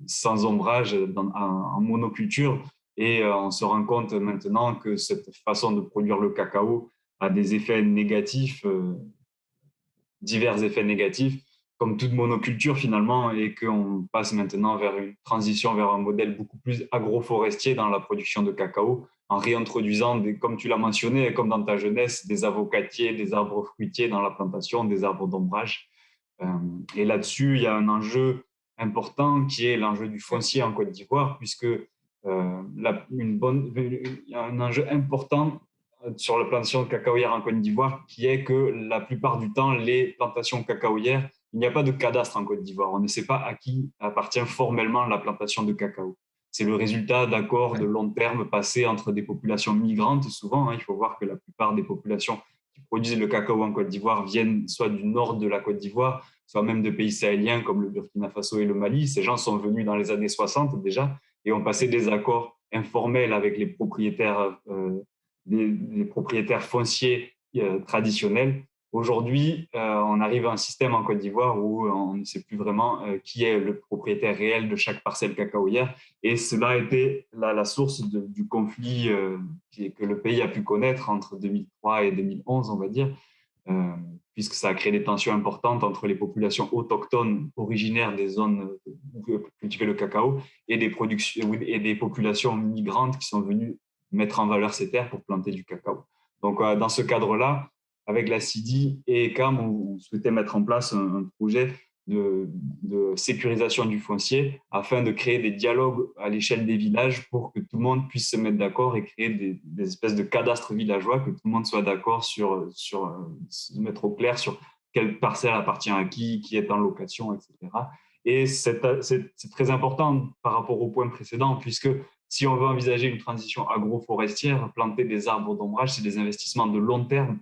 sans ombrage en monoculture. Et on se rend compte maintenant que cette façon de produire le cacao a des effets négatifs, divers effets négatifs, comme toute monoculture finalement, et qu'on passe maintenant vers une transition vers un modèle beaucoup plus agroforestier dans la production de cacao, en réintroduisant, comme tu l'as mentionné, comme dans ta jeunesse, des avocatiers, des arbres fruitiers dans la plantation, des arbres d'ombrage. Et là-dessus, il y a un enjeu important qui est l'enjeu du foncier en Côte d'Ivoire, puisque il y a un enjeu important sur la plantation cacaoyère en Côte d'Ivoire, qui est que la plupart du temps, les plantations cacaoyères, il n'y a pas de cadastre en Côte d'Ivoire. On ne sait pas à qui appartient formellement la plantation de cacao. C'est le résultat d'accords de long terme passés entre des populations migrantes, souvent. Il faut voir que la plupart des populations qui produisent le cacao en Côte d'Ivoire viennent soit du nord de la Côte d'Ivoire, soit même de pays sahéliens comme le Burkina Faso et le Mali. Ces gens sont venus dans les années 60 déjà et ont passé des accords informels avec les propriétaires des propriétaires fonciers traditionnels. Aujourd'hui, on arrive à un système en Côte d'Ivoire où on ne sait plus vraiment qui est le propriétaire réel de chaque parcelle cacaoyère. Et cela a été la source du conflit que le pays a pu connaître entre 2003 et 2011, on va dire, puisque ça a créé des tensions importantes entre les populations autochtones originaires des zones où cultiver le cacao et des populations migrantes qui sont venues mettre en valeur ces terres pour planter du cacao. Donc, dans ce cadre-là, avec la CIDI et ECAM, on souhaitait mettre en place un projet de sécurisation du foncier afin de créer des dialogues à l'échelle des villages pour que tout le monde puisse se mettre d'accord et créer des espèces de cadastres villageois, que tout le monde soit d'accord sur se mettre au clair sur quelle parcelle appartient à qui est en location, etc. Et c'est très important par rapport au point précédent, puisque si on veut envisager une transition agroforestière, planter des arbres d'ombrage, c'est des investissements de long terme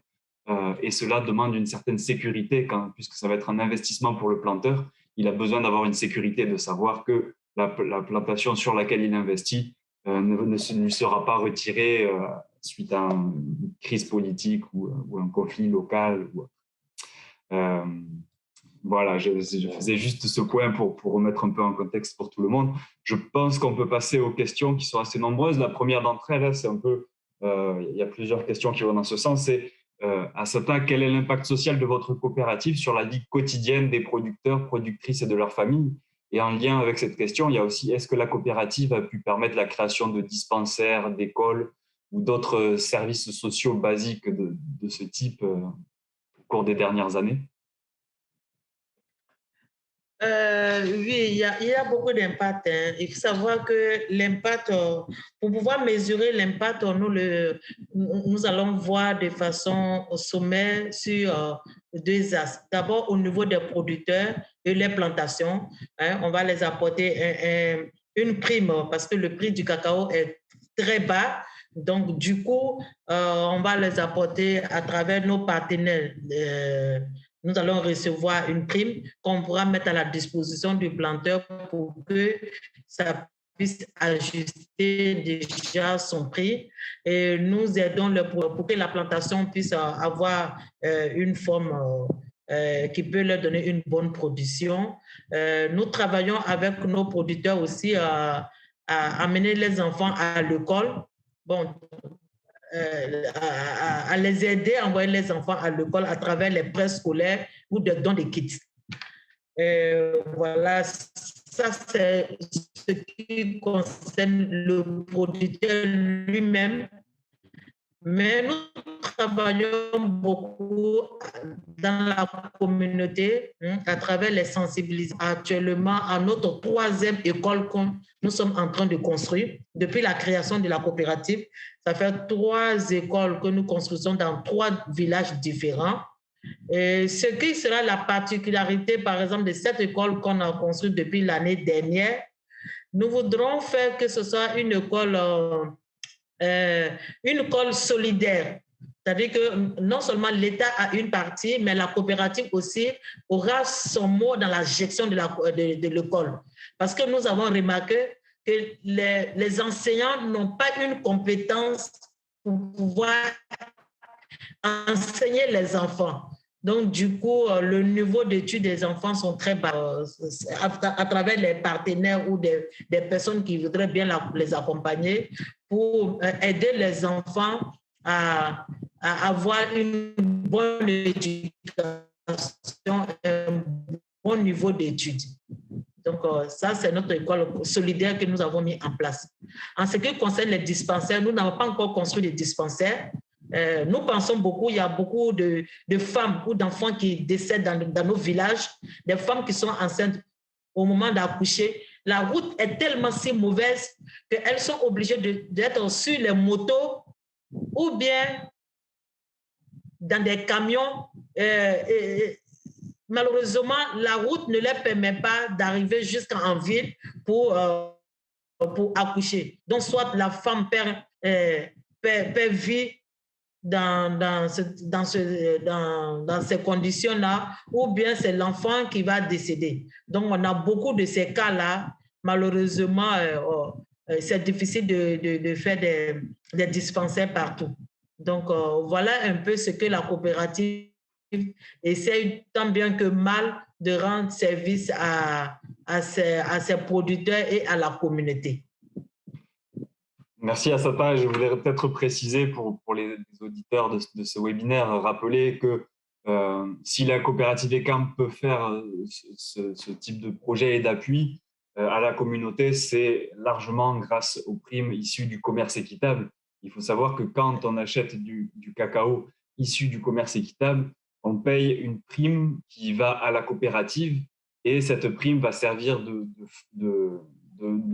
et cela demande une certaine sécurité, puisque ça va être un investissement pour le planteur. Il a besoin d'avoir une sécurité, de savoir que la plantation sur laquelle il investit ne lui sera pas retirée suite à une crise politique ou un conflit local. Voilà, je faisais juste ce point pour remettre un peu en contexte pour tout le monde. Je pense qu'on peut passer aux questions qui sont assez nombreuses. La première d'entre elles, c'est un peu, il y a plusieurs questions qui vont dans ce sens, c'est Assata, quel est l'impact social de votre coopérative sur la vie quotidienne des producteurs, productrices et de leurs familles? Et en lien avec cette question, il y a aussi, est-ce que la coopérative a pu permettre la création de dispensaires, d'écoles ou d'autres services sociaux basiques de ce type au cours des dernières années? Oui, il y a beaucoup d'impact. Il faut savoir que l'impact, pour pouvoir mesurer l'impact, nous allons voir de façon sommaire sur deux axes. D'abord, au niveau des producteurs et les plantations, on va les apporter une prime parce que le prix du cacao est très bas. Donc, du coup, on va les apporter à travers nos partenaires. Nous allons recevoir une prime qu'on pourra mettre à la disposition du planteur pour que ça puisse ajuster déjà son prix. Et nous aidons pour que la plantation puisse avoir une forme qui peut leur donner une bonne production. Nous travaillons avec nos producteurs aussi à amener les enfants à l'école. Bon, à les aider à envoyer les enfants à l'école à travers les prêts scolaires ou des dons de kits. Voilà, ça c'est ce qui concerne le producteur lui-même. Mais nous travaillons beaucoup dans la communauté à travers les sensibilisations. Actuellement, à notre 3e école que nous sommes en train de construire, depuis la création de la coopérative, ça fait 3 écoles que nous construisons dans 3 villages différents. Et ce qui sera la particularité, par exemple, de cette école qu'on a construite depuis l'année dernière, nous voudrons faire que ce soit une école solidaire. C'est-à-dire que non seulement l'État a une partie, mais la coopérative aussi aura son mot dans la gestion de l'école. Parce que nous avons remarqué que les enseignants n'ont pas une compétence pour pouvoir enseigner les enfants. Donc, du coup, le niveau d'études des enfants sont très bas à travers les partenaires ou des personnes qui voudraient bien les accompagner pour aider les enfants à avoir une bonne éducation, un bon niveau d'études. Donc, ça, c'est notre école solidaire que nous avons mis en place. En ce qui concerne les dispensaires, nous n'avons pas encore construit des dispensaires. Nous pensons beaucoup, il y a beaucoup de femmes ou d'enfants qui décèdent dans nos villages, des femmes qui sont enceintes au moment d'accoucher. La route est tellement si mauvaise qu'elles sont obligées d'être sur les motos ou bien dans des camions. Malheureusement, la route ne leur permet pas d'arriver jusqu'en ville pour accoucher. Donc, soit la femme perd vie dans ces conditions-là, ou bien c'est l'enfant qui va décéder. Donc, on a beaucoup de ces cas-là. Malheureusement, c'est difficile de faire des dispensaires partout. Donc, voilà un peu ce que la coopérative essaye tant bien que mal de rendre service à ses producteurs et à la communauté. Merci Assata. Je voulais peut-être préciser pour les auditeurs de ce webinaire, rappeler que si la coopérative ECAM peut faire ce type de projet et d'appui à la communauté, c'est largement grâce aux primes issues du commerce équitable. Il faut savoir que quand on achète du cacao issu du commerce équitable, on paye une prime qui va à la coopérative et cette prime va servir de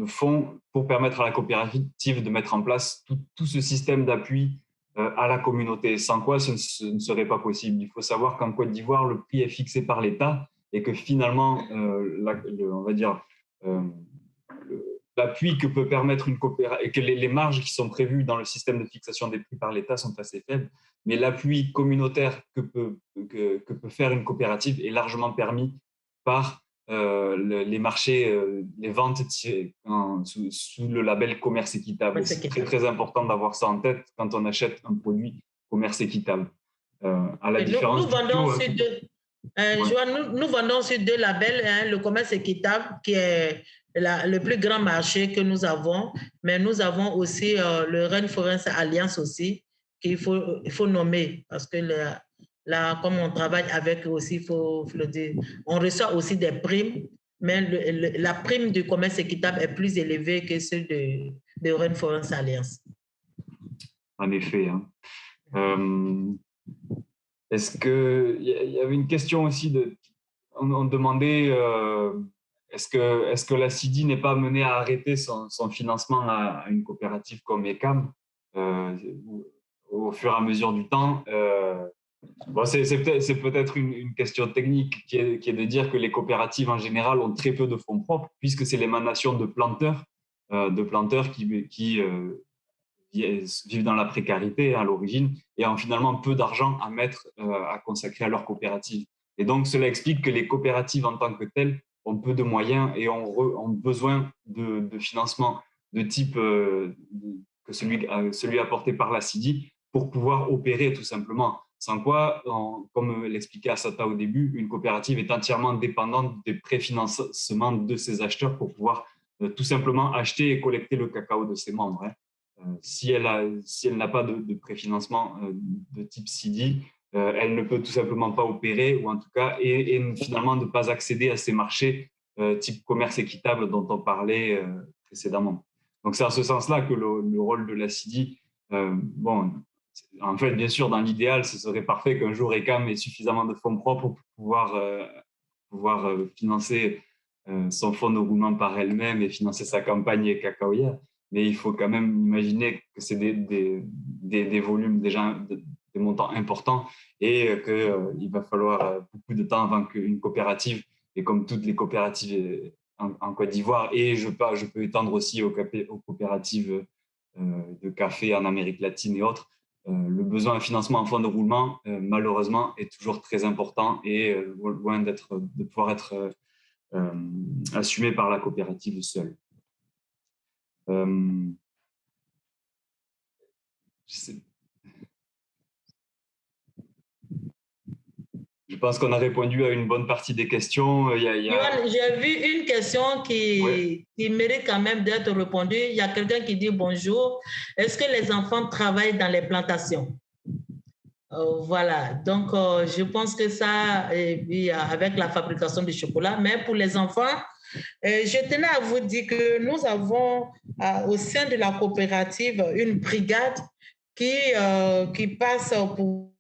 fonds pour permettre à la coopérative de mettre en place tout ce système d'appui à la communauté, sans quoi ce ne serait pas possible. Il faut savoir qu'en Côte d'Ivoire, le prix est fixé par l'État et que finalement, on va dire, l'appui que peut permettre une coopérative et que les marges qui sont prévues dans le système de fixation des prix par l'État sont assez faibles, mais l'appui communautaire que peut faire une coopérative est largement permis par les marchés, les ventes sous le label commerce équitable. C'est très, très important d'avoir ça en tête quand on achète un produit commerce équitable. À la différence nous vendons sur 2 labels, hein, le commerce équitable qui est le plus grand marché que nous avons, mais nous avons aussi le Rainforest Alliance aussi, qu'il faut nommer parce que là, comme on travaille avec eux aussi, il faut le dire, on reçoit aussi des primes, mais la prime du commerce équitable est plus élevée que celle de Rainforest Alliance. En effet. Hein. Est-ce qu'il y avait une question aussi on demandait est-ce que la CIDI n'est pas menée à arrêter son financement à une coopérative comme ECAM au fur et à mesure du temps? Bon, c'est peut-être une question technique qui est de dire que les coopératives en général ont très peu de fonds propres puisque c'est l'émanation de planteurs qui vivent dans la précarité à l'origine et ont finalement peu d'argent à mettre, à consacrer à leur coopérative. Et donc, cela explique que les coopératives en tant que telles ont peu de moyens et ont besoin de financement de type que celui apporté par la CIDI pour pouvoir opérer tout simplement. Sans quoi, comme l'expliquait Assata au début, une coopérative est entièrement dépendante des préfinancements de ses acheteurs pour pouvoir tout simplement acheter et collecter le cacao de ses membres. Hein. Si elle n'a pas de préfinancement de type CIDI, elle ne peut tout simplement pas opérer, ou en tout cas, et finalement ne pas accéder à ces marchés type commerce équitable dont on parlait précédemment. Donc, c'est à ce sens-là que le rôle de la CIDI, En fait, bien sûr, dans l'idéal, ce serait parfait qu'un jour ECAM ait suffisamment de fonds propres pour pouvoir financer son fonds de roulement par elle-même et financer sa campagne cacaoyère. Mais il faut quand même imaginer que c'est des volumes déjà, des montants importants et qu'il va falloir beaucoup de temps avant qu'une coopérative, et comme toutes les coopératives en Côte d'Ivoire, et je peux étendre aussi aux coopératives de café en Amérique latine et autres, le besoin de financement en fonds de roulement, malheureusement, est toujours très important et loin de pouvoir être assumé par la coopérative seule. Je pense qu'on a répondu à une bonne partie des questions. J'ai vu une question qui mérite quand même d'être répondue. Il y a quelqu'un qui dit bonjour. Est-ce que les enfants travaillent dans les plantations? Voilà, donc je pense que ça, avec la fabrication du chocolat, mais pour les enfants, je tenais à vous dire que nous avons au sein de la coopérative une brigade qui passe pour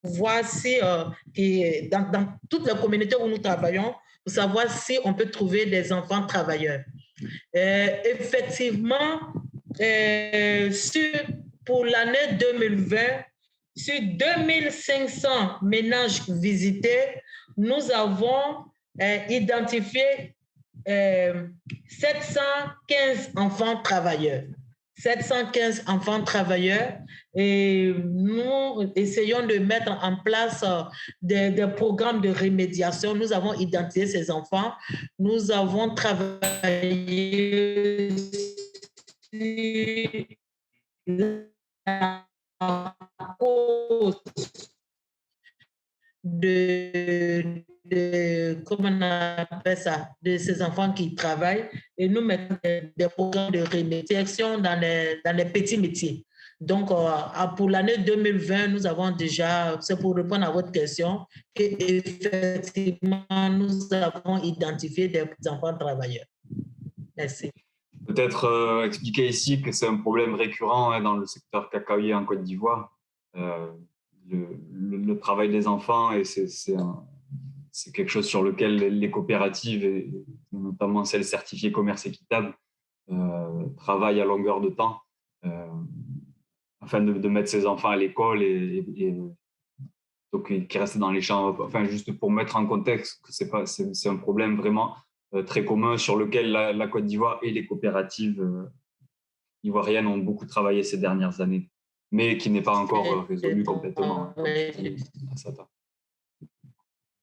voir si, dans toutes les communautés où nous travaillons, pour savoir si on peut trouver des enfants travailleurs. Effectivement, pour l'année 2020, sur 2500 ménages visités, nous avons identifié 715 enfants travailleurs. 715 enfants travailleurs et nous essayons de mettre en place des programmes de remédiation. Nous avons identifié ces enfants. Nous avons travaillé sur la cause comment on appelle ça, de ces enfants qui travaillent et nous mettons des programmes de remédiation dans les petits métiers. Donc, pour l'année 2020, nous avons déjà, c'est pour répondre à votre question, qu'effectivement, nous avons identifié des enfants travailleurs. Merci. Peut-être expliquer ici que c'est un problème récurrent dans le secteur cacaoyer en Côte d'Ivoire. Le travail des enfants, et c'est quelque chose sur lequel les coopératives, et notamment celles certifiées commerce équitable, travaillent à longueur de temps afin de mettre ces enfants à l'école donc qui restent dans les champs. Enfin, juste pour mettre en contexte que c'est un problème vraiment très commun sur lequel la Côte d'Ivoire et les coopératives ivoiriennes ont beaucoup travaillé ces dernières années, mais qui n'est pas encore résolu complètement.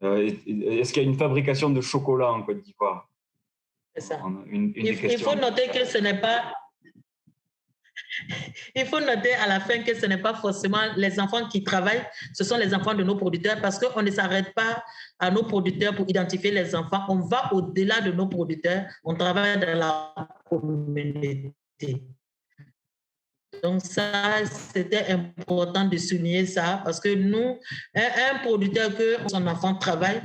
Est-ce qu'il y a une fabrication de chocolat en Côte d'Ivoire? C'est ça. Il faut noter que ce n'est pas... Il faut noter à la fin que ce n'est pas forcément les enfants qui travaillent, ce sont les enfants de nos producteurs parce qu'on ne s'arrête pas à nos producteurs pour identifier les enfants. On va au-delà de nos producteurs, on travaille dans la communauté. Donc ça, c'était important de souligner ça parce que nous, un producteur que son enfant travaille,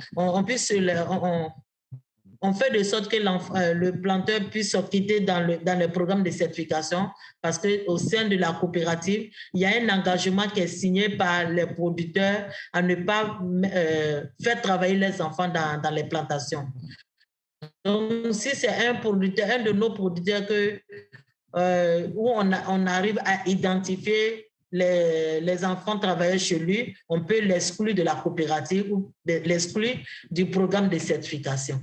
on fait de sorte que le planteur puisse quitter dans le programme de certification parce qu'au sein de la coopérative, il y a un engagement qui est signé par les producteurs à ne pas faire travailler les enfants dans les plantations. Donc, si c'est un de nos producteurs où on arrive à identifier les enfants travailleurs chez lui, on peut l'exclure de la coopérative ou l'exclure du programme de certification.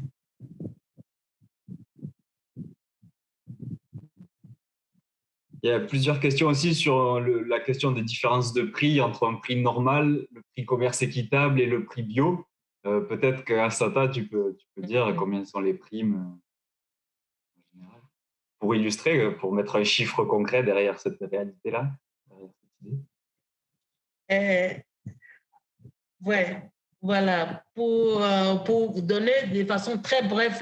Il y a plusieurs questions aussi sur la question des différences de prix entre un prix normal, le prix commerce équitable et le prix bio. Peut-être qu'Assata, tu peux dire combien sont les primes en général, pour illustrer, pour mettre un chiffre concret derrière cette réalité-là. Oui, voilà. Pour donner de façon très brève,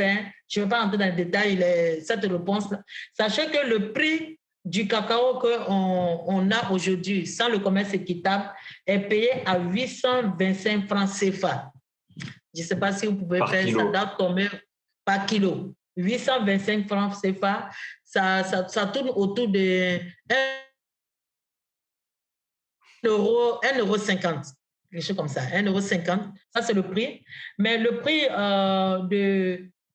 je ne vais pas entrer dans le détail cette réponse. Sachez que le prix du cacao qu'on a aujourd'hui sans le commerce équitable est payé à 825 francs CFA. Je ne sais pas si vous pouvez par faire kilo. Ça date combien par kilo. 825 francs CFA, ça tourne autour de 1,50 €, quelque chose comme ça, 1,50 €. Ça, c'est le prix. Mais le prix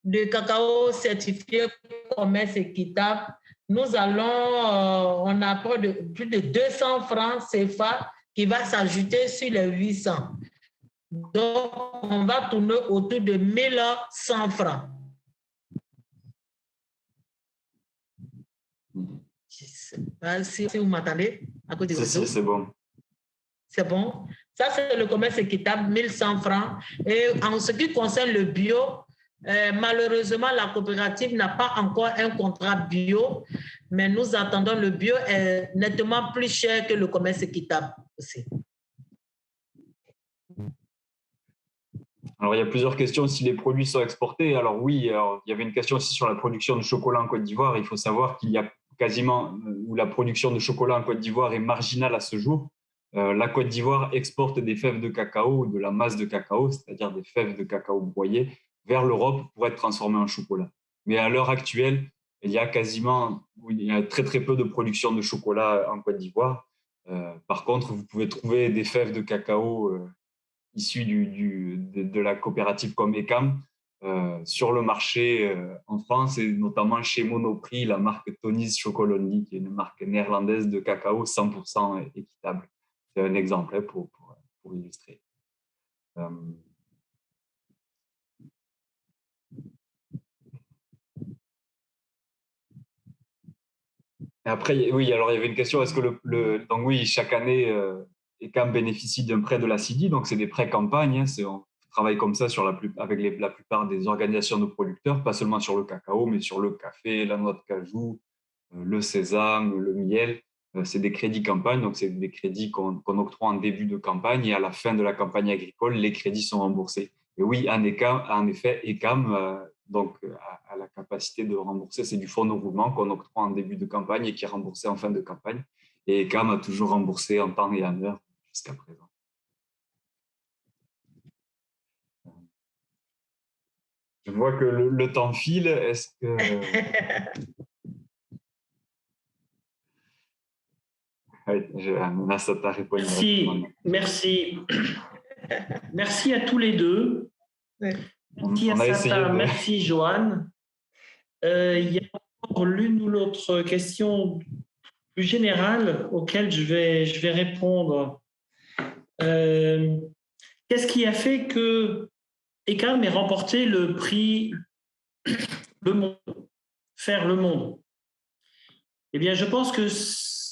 de cacao certifié commerce équitable, nous allons, on a plus de 200 francs CFA qui va s'ajouter sur les 800. Donc, on va tourner autour de 1 100 francs. Je ne sais pas si vous m'entendez à cause du réseau. C'est bon. C'est bon. Ça, c'est le commerce équitable, 1 100 francs. Et en ce qui concerne le bio, malheureusement, la coopérative n'a pas encore un contrat bio, mais nous attendons, le bio est nettement plus cher que le commerce équitable aussi. Alors, il y a plusieurs questions si les produits sont exportés. Alors oui, il y avait une question aussi sur la production de chocolat en Côte d'Ivoire. Il faut savoir qu'il y a quasiment, où la production de chocolat en Côte d'Ivoire est marginale à ce jour. La Côte d'Ivoire exporte des fèves de cacao, de la masse de cacao, c'est-à-dire des fèves de cacao broyées, vers l'Europe pour être transformées en chocolat. Mais à l'heure actuelle, il y a très très peu de production de chocolat en Côte d'Ivoire. Par contre, vous pouvez trouver des fèves de cacao issus de la coopérative comme ECAM sur le marché en France et notamment chez Monoprix, la marque Tony's Chocolonely, qui est une marque néerlandaise de cacao 100% équitable. C'est un exemple pour illustrer. Et après, oui, alors il y avait une question, est-ce que donc oui, chaque année, ECAM bénéficie d'un prêt de la CIDI, donc c'est des prêts campagne, hein, on travaille comme ça avec la plupart des organisations de producteurs, pas seulement sur le cacao, mais sur le café, la noix de cajou, le sésame, le miel. C'est des crédits campagne, donc c'est des crédits qu'on octroie en début de campagne et à la fin de la campagne agricole, les crédits sont remboursés. Et oui, en effet, ECAM donc, a la capacité de rembourser. C'est du fonds de roulement qu'on octroie en début de campagne et qui est remboursé en fin de campagne. Et ECAM a toujours remboursé en temps et en heure jusqu'à présent. Je vois que le temps file. Est-ce que… Oui, Nassata répond. Merci. Merci à tous les deux. Merci Nassata, merci Joanne. Il y a encore l'une ou l'autre question plus générale auquel je vais répondre. Qu'est-ce qui a fait que ECAM ait remporté le prix Le Monde, Faire le Monde? Eh bien, je pense que c'est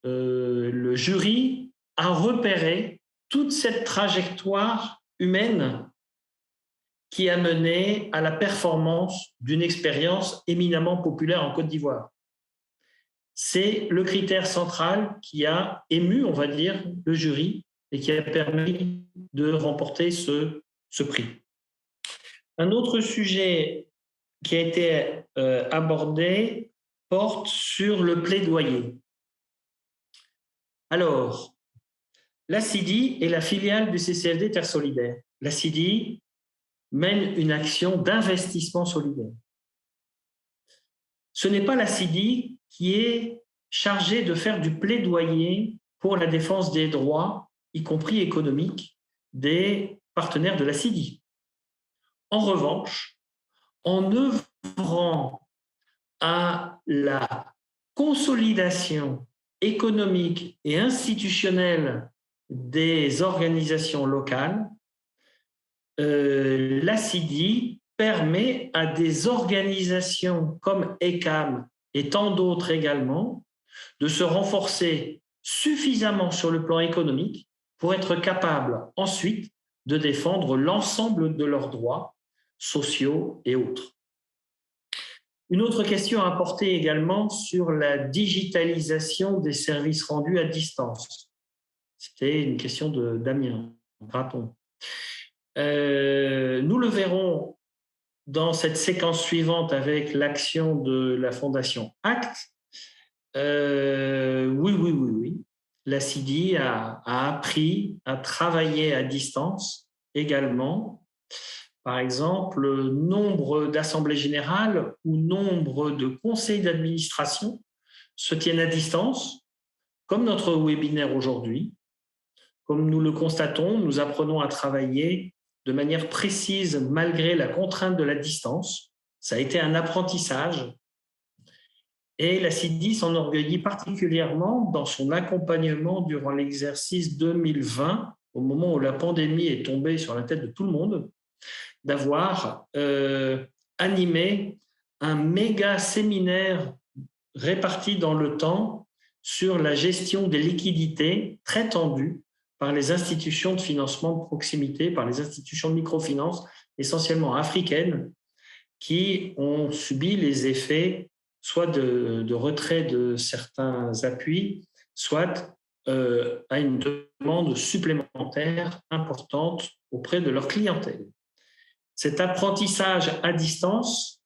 le jury a repéré toute cette trajectoire humaine qui a mené à la performance d'une expérience éminemment populaire en Côte d'Ivoire. C'est le critère central qui a ému, on va dire, le jury et qui a permis de remporter ce prix. Un autre sujet qui a été abordé porte sur le plaidoyer. Alors, la CIDI est la filiale du CCFD Terre Solidaire. La CIDI mène une action d'investissement solidaire. Ce n'est pas la CIDI qui est chargée de faire du plaidoyer pour la défense des droits, y compris économiques, des partenaires de la CIDI. En revanche, en œuvrant à la consolidation économique et institutionnelle des organisations locales, la CIDI permet à des organisations comme ECAM et tant d'autres également de se renforcer suffisamment sur le plan économique pour être capables ensuite de défendre l'ensemble de leurs droits sociaux et autres. Une autre question à apporter également sur la digitalisation des services rendus à distance. C'était une question de Damien Graton. Nous le verrons dans cette séquence suivante avec l'action de la Fondation ACT. Oui. La CIDI a appris à travailler à distance également. Par exemple, nombre d'assemblées générales ou nombre de conseils d'administration se tiennent à distance comme notre webinaire aujourd'hui, comme nous le constatons, nous apprenons à travailler de manière précise malgré la contrainte de la distance. Ça a été un apprentissage. Et la CIDI s'enorgueillit particulièrement dans son accompagnement durant l'exercice 2020, au moment où la pandémie est tombée sur la tête de tout le monde, d'avoir animé un méga séminaire réparti dans le temps sur la gestion des liquidités très tendues par les institutions de financement de proximité, par les institutions de microfinance, essentiellement africaines, qui ont subi les effets soit de retrait de certains appuis, soit à une demande supplémentaire importante auprès de leur clientèle. Cet apprentissage à distance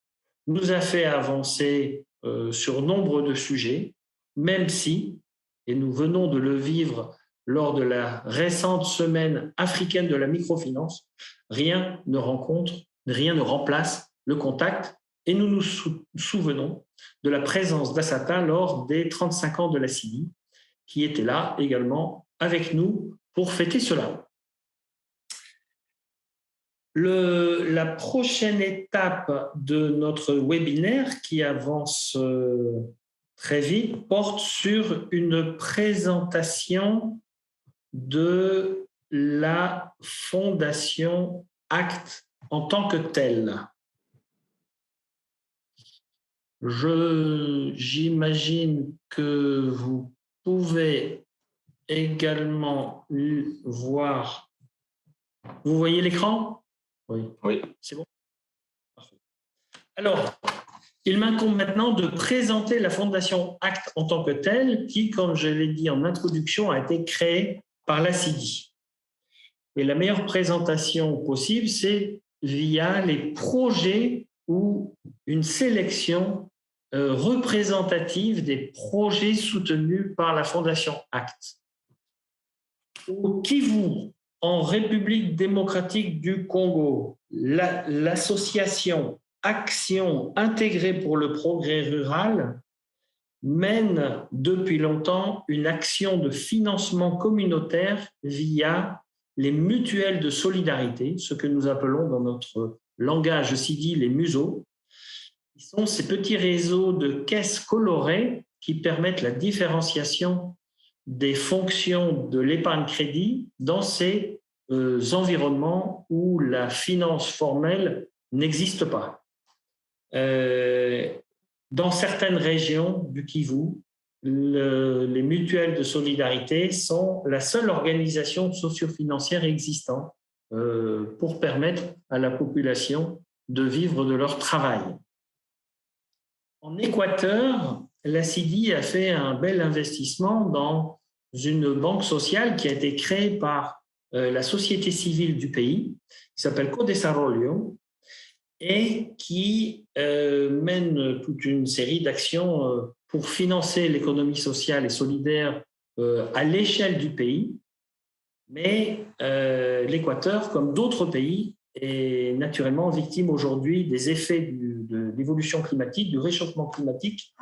nous a fait avancer sur nombre de sujets, même si, et nous venons de le vivre lors de la récente semaine africaine de la microfinance, rien ne remplace le contact. Et nous nous souvenons de la présence d'Assata lors des 35 ans de la CIDI, qui était là également avec nous pour fêter cela. La prochaine étape de notre webinaire, qui avance très vite, porte sur une présentation de la Fondation ACT en tant que telle. J'imagine que vous pouvez également voir. Vous voyez l'écran ? Oui. C'est bon ? Parfait. Alors, il m'incombe maintenant de présenter la Fondation ACT en tant que telle, qui, comme je l'ai dit en introduction, a été créée par la CIDI. Et la meilleure présentation possible, c'est via les projets ou une sélection représentative des projets soutenus par la Fondation ACT. Au Kivu, en République démocratique du Congo, l'association Action intégrée pour le progrès rural mène depuis longtemps une action de financement communautaire via les mutuelles de solidarité, ce que nous appelons dans notre langage CIDI les museaux. Ce sont ces petits réseaux de caisses colorées qui permettent la différenciation des fonctions de l'épargne-crédit dans ces environnements où la finance formelle n'existe pas. Dans certaines régions du Kivu, les mutuelles de solidarité sont la seule organisation socio-financière existante pour permettre à la population de vivre de leur travail. En Équateur, la CIDI a fait un bel investissement dans une banque sociale qui a été créée par la société civile du pays, qui s'appelle Codesarrollo, et qui mène toute une série d'actions pour financer l'économie sociale et solidaire à l'échelle du pays. Mais l'Équateur, comme d'autres pays, est naturellement victime aujourd'hui des effets de l'évolution climatique, du réchauffement climatique,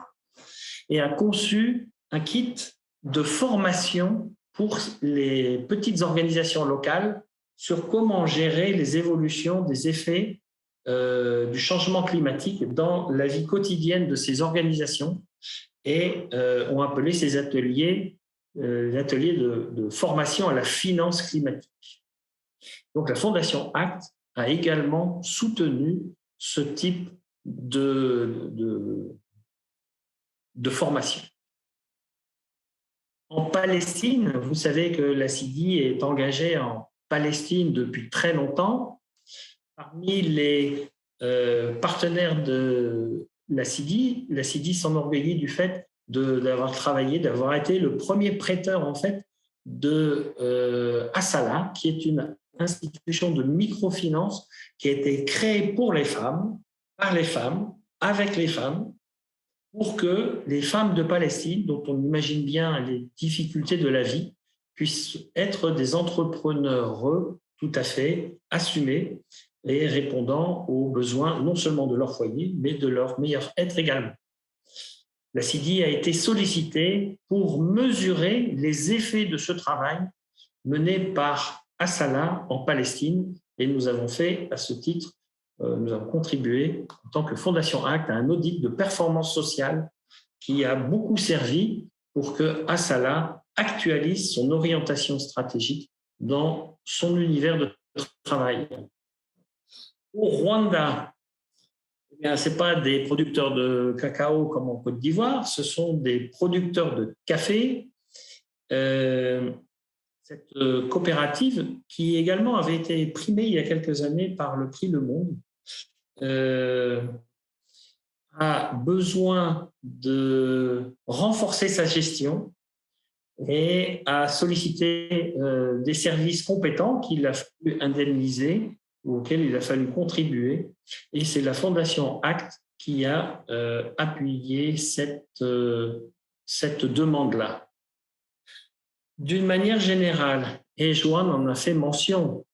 et a conçu un kit de formation pour les petites organisations locales sur comment gérer les évolutions des effets du changement climatique dans la vie quotidienne de ces organisations, et ont appelé ces ateliers l'atelier de formation à la finance climatique. Donc la Fondation ACT a également soutenu ce type de formation. En Palestine, vous savez que la CIDI est engagée en Palestine depuis très longtemps. Parmi les partenaires de la CIDI s'enorgueillit du fait d'avoir travaillé, d'avoir été le premier prêteur en fait de Assala, qui est une institution de microfinance qui a été créée pour les femmes, par les femmes, avec les femmes, pour que les femmes de Palestine, dont on imagine bien les difficultés de la vie, puissent être des entrepreneurs tout à fait assumés et répondant aux besoins non seulement de leur foyer, mais de leur meilleur être également. la CIDI a été sollicitée pour mesurer les effets de ce travail mené par Asala en Palestine, et nous avons fait, à ce titre, nous avons contribué en tant que Fondation ACT à un audit de performance sociale qui a beaucoup servi pour que Asala actualise son orientation stratégique dans son univers de travail. Au Rwanda, ce n'est pas des producteurs de cacao comme en Côte d'Ivoire, ce sont des producteurs de café. Cette coopérative, qui également avait été primée il y a quelques années par le prix Le Monde, a besoin de renforcer sa gestion et a sollicité des services compétents qu'il a fallu indemniser ou auxquels il a fallu contribuer. Et c'est la Fondation ACT qui a appuyé cette demande-là. D'une manière générale, et Joanne en a fait mention,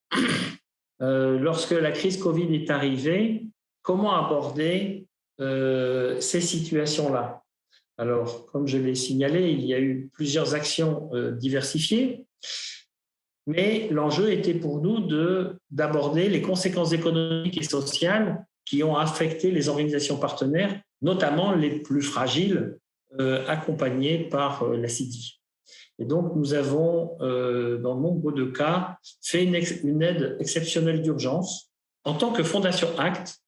lorsque la crise Covid est arrivée, comment aborder ces situations-là? Alors, comme je l'ai signalé, il y a eu plusieurs actions diversifiées, mais l'enjeu était pour nous d'aborder les conséquences économiques et sociales qui ont affecté les organisations partenaires, notamment les plus fragiles, accompagnées par la CIDI. Et donc, nous avons, dans nombre de cas, fait une aide exceptionnelle d'urgence en tant que Fondation ACT,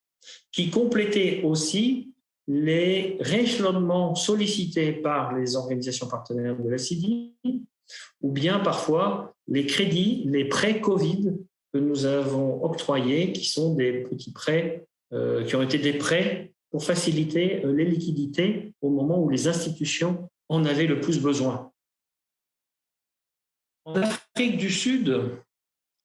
qui complétait aussi les rééchelonnements sollicités par les organisations partenaires de la CIDI, ou bien parfois les crédits, les prêts Covid que nous avons octroyés, qui sont des petits prêts, qui ont été des prêts pour faciliter les liquidités au moment où les institutions en avaient le plus besoin. En Afrique du Sud,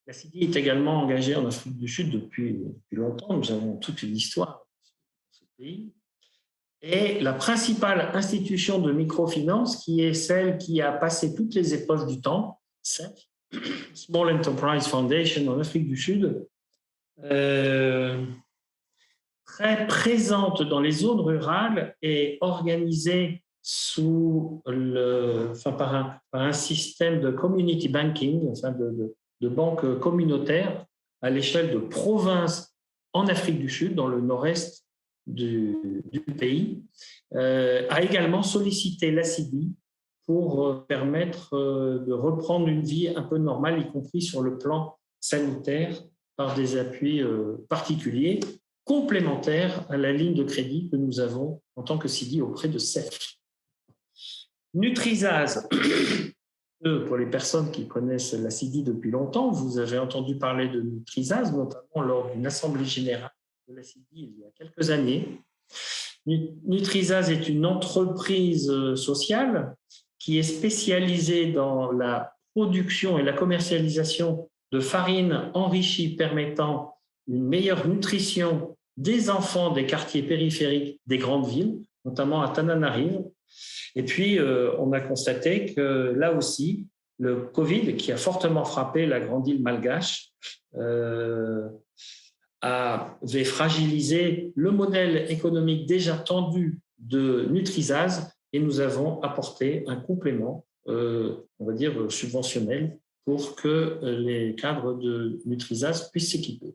la CIDI est également engagée en Afrique du Sud depuis longtemps. Nous avons toute une histoire dans ce pays. Et la principale institution de microfinance, qui est celle qui a passé toutes les épreuves du temps, Small Enterprise Foundation en Afrique du Sud, très présente dans les zones rurales et organisée par un système de community banking, enfin de banque communautaire à l'échelle de provinces en Afrique du Sud, dans le nord-est du pays, a également sollicité la CIDI pour permettre de reprendre une vie un peu normale, y compris sur le plan sanitaire, par des appuis particuliers, complémentaires à la ligne de crédit que nous avons en tant que CIDI auprès de CEF. Nutrisase, pour les personnes qui connaissent la CIDI depuis longtemps, vous avez entendu parler de Nutrisase, notamment lors d'une assemblée générale de la CIDI il y a quelques années. Nutrisase est une entreprise sociale qui est spécialisée dans la production et la commercialisation de farines enrichies permettant une meilleure nutrition des enfants des quartiers périphériques des grandes villes, notamment à Tananarive. Et puis, on a constaté que là aussi, le Covid, qui a fortement frappé la grande île malgache, avait fragilisé le modèle économique déjà tendu de Nutrisase, et nous avons apporté un complément, on va dire subventionnel, pour que les cadres de Nutrisase puissent s'équiper.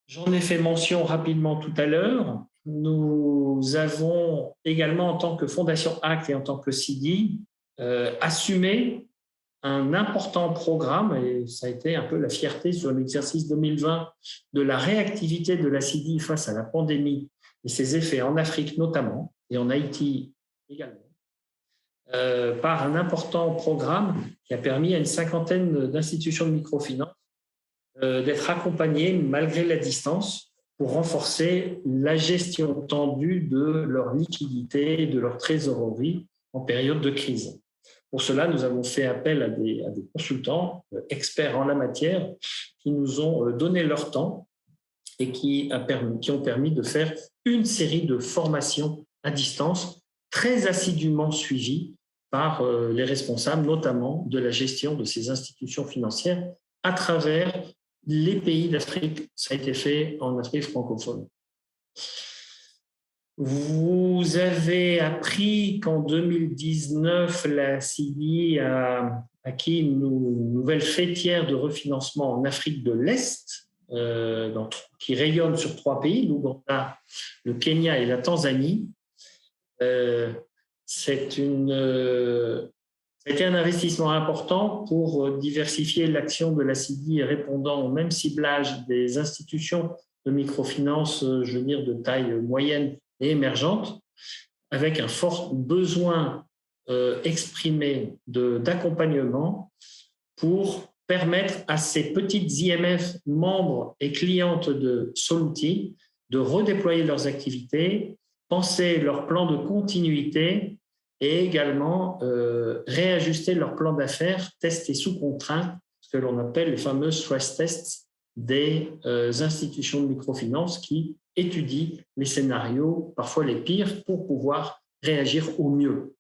J'en ai fait mention rapidement tout à l'heure. Nous avons également, en tant que Fondation ACT et en tant que CIDI, assumé un important programme, et ça a été un peu la fierté sur l'exercice 2020 de la réactivité de la CIDI face à la pandémie et ses effets en Afrique notamment, et en Haïti également, par un important programme qui a permis à une cinquantaine d'institutions de microfinance d'être accompagnées malgré la distance pour renforcer la gestion tendue de leur liquidité et de leur trésorerie en période de crise. Pour cela, nous avons fait appel à des consultants experts en la matière qui nous ont donné leur temps et qui ont permis de faire une série de formations à distance très assidûment suivies par les responsables, notamment de la gestion de ces institutions financières à travers les pays d'Afrique. Ça a été fait en Afrique francophone. Vous avez appris qu'en 2019, la CIDI a acquis une nouvelle fêtière de refinancement en Afrique de l'Est, qui rayonne sur 3 pays, l'Ouganda, le Kenya et la Tanzanie. C'était un investissement important pour diversifier l'action de la CIDI et répondant au même ciblage des institutions de microfinance, je veux dire, de taille moyenne et émergente, avec un fort besoin exprimé d'accompagnement pour permettre à ces petites IMF membres et clientes de Soluti de redéployer leurs activités, penser leur plan de continuité et également réajuster leur plan d'affaires, testés sous contrainte, ce que l'on appelle les fameux stress tests des institutions de microfinance qui étudient les scénarios, parfois les pires, pour pouvoir réagir au mieux.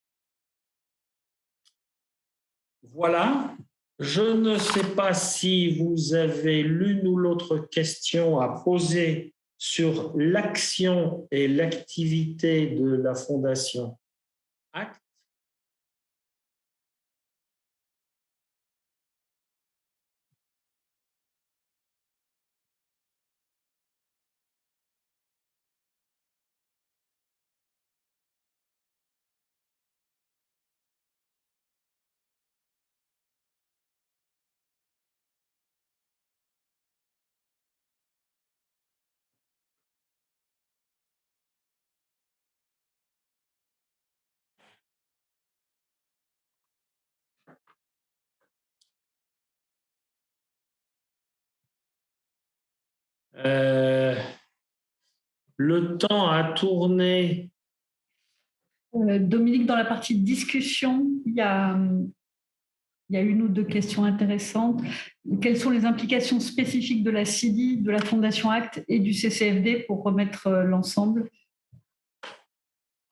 Voilà. Je ne sais pas si vous avez l'une ou l'autre question à poser sur l'action et l'activité de la Fondation ACT. Le temps a tourné. Dominique, dans la partie discussion, il y a une ou deux questions intéressantes. Quelles sont les implications spécifiques de la CIDI, de la Fondation ACT et du CCFD pour remettre l'ensemble?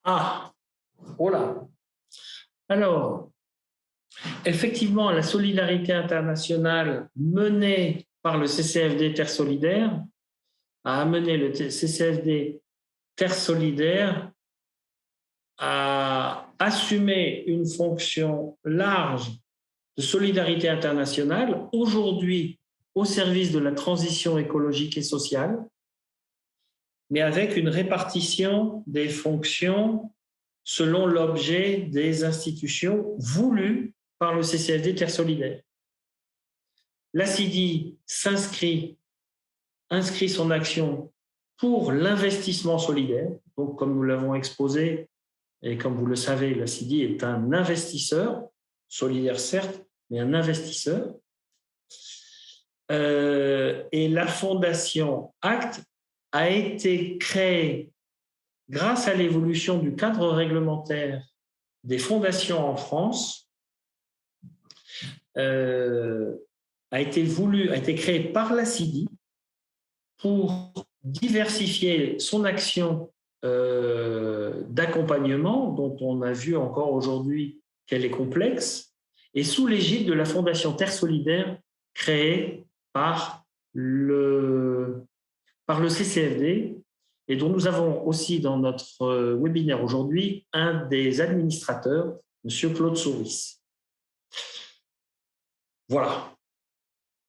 Ah, voilà. Alors, effectivement, la solidarité internationale menée par le CCFD Terre Solidaire a amené le CCFD Terre Solidaire à assumer une fonction large de solidarité internationale, aujourd'hui au service de la transition écologique et sociale, mais avec une répartition des fonctions selon l'objet des institutions voulues par le CCFD Terre Solidaire. La CIDI inscrit son action pour l'investissement solidaire. Donc, comme nous l'avons exposé, et comme vous le savez, la CIDI est un investisseur, solidaire certes, mais un investisseur. Et la Fondation ACT a été créée grâce à l'évolution du cadre réglementaire des fondations en France, a été créée par la CIDI pour diversifier son action d'accompagnement, dont on a vu encore aujourd'hui qu'elle est complexe, et sous l'égide de la Fondation Terre Solidaire créée par le CCFD, et dont nous avons aussi dans notre webinaire aujourd'hui un des administrateurs, M. Claude Souris. Voilà.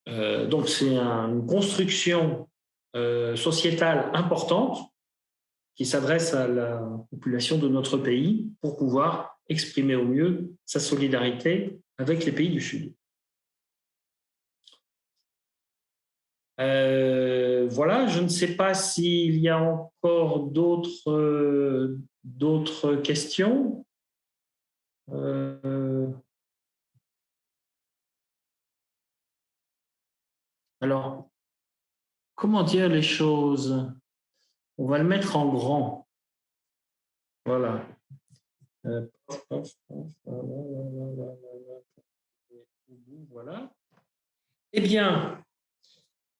Donc c'est une construction sociétale importante qui s'adresse à la population de notre pays pour pouvoir exprimer au mieux sa solidarité avec les pays du Sud. Voilà, je ne sais pas s'il y a encore d'autres questions. Alors, comment dire les choses? On va le mettre en grand. Voilà. Voilà. Eh bien,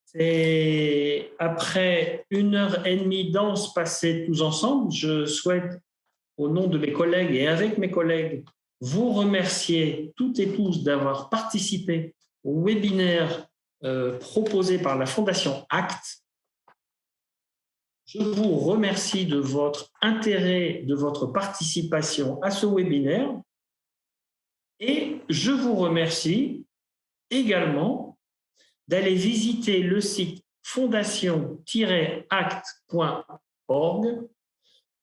c'est après 1h30 danse passée tous ensemble, je souhaite, au nom de mes collègues et avec mes collègues, vous remercier toutes et tous d'avoir participé au webinaire proposé par la Fondation ACT. Je vous remercie de votre intérêt, de votre participation à ce webinaire et je vous remercie également d'aller visiter le site fondation-acte.org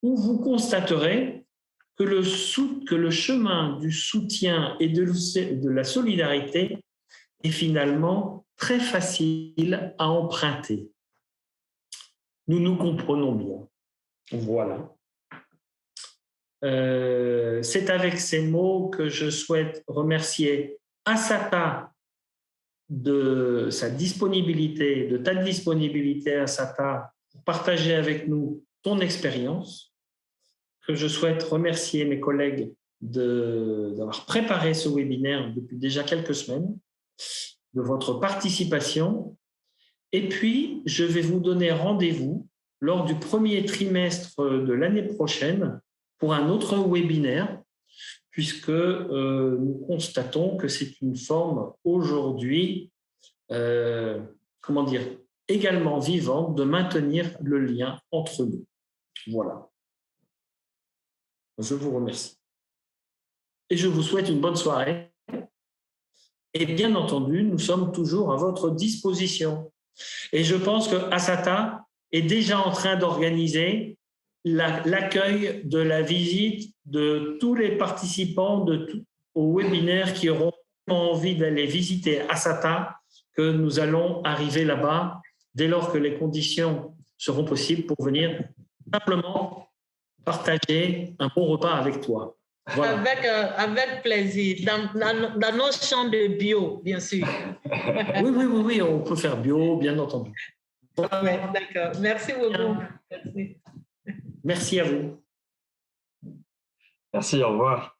où vous constaterez que le chemin du soutien et de la solidarité est finalement très facile à emprunter. Nous nous comprenons bien. Voilà. C'est avec ces mots que je souhaite remercier Asata de sa disponibilité, de ta disponibilité, Asata, pour partager avec nous ton expérience, que je souhaite remercier mes collègues d'avoir préparé ce webinaire depuis déjà quelques semaines, de votre participation. Et puis, je vais vous donner rendez-vous lors du premier trimestre de l'année prochaine pour un autre webinaire, puisque nous constatons que c'est une forme aujourd'hui, également vivante de maintenir le lien entre nous. Voilà. Je vous remercie. Et je vous souhaite une bonne soirée. Et bien entendu, nous sommes toujours à votre disposition. Et je pense que Asata est déjà en train d'organiser l'accueil de la visite de tous les participants au webinaire qui auront envie d'aller visiter Asata, que nous allons arriver là-bas dès lors que les conditions seront possibles pour venir simplement partager un bon repas avec toi. Voilà. Avec plaisir, dans nos champs de bio, bien sûr. Oui, on peut faire bio, bien entendu. Ouais, d'accord. Merci beaucoup. Merci à vous. Merci, au revoir.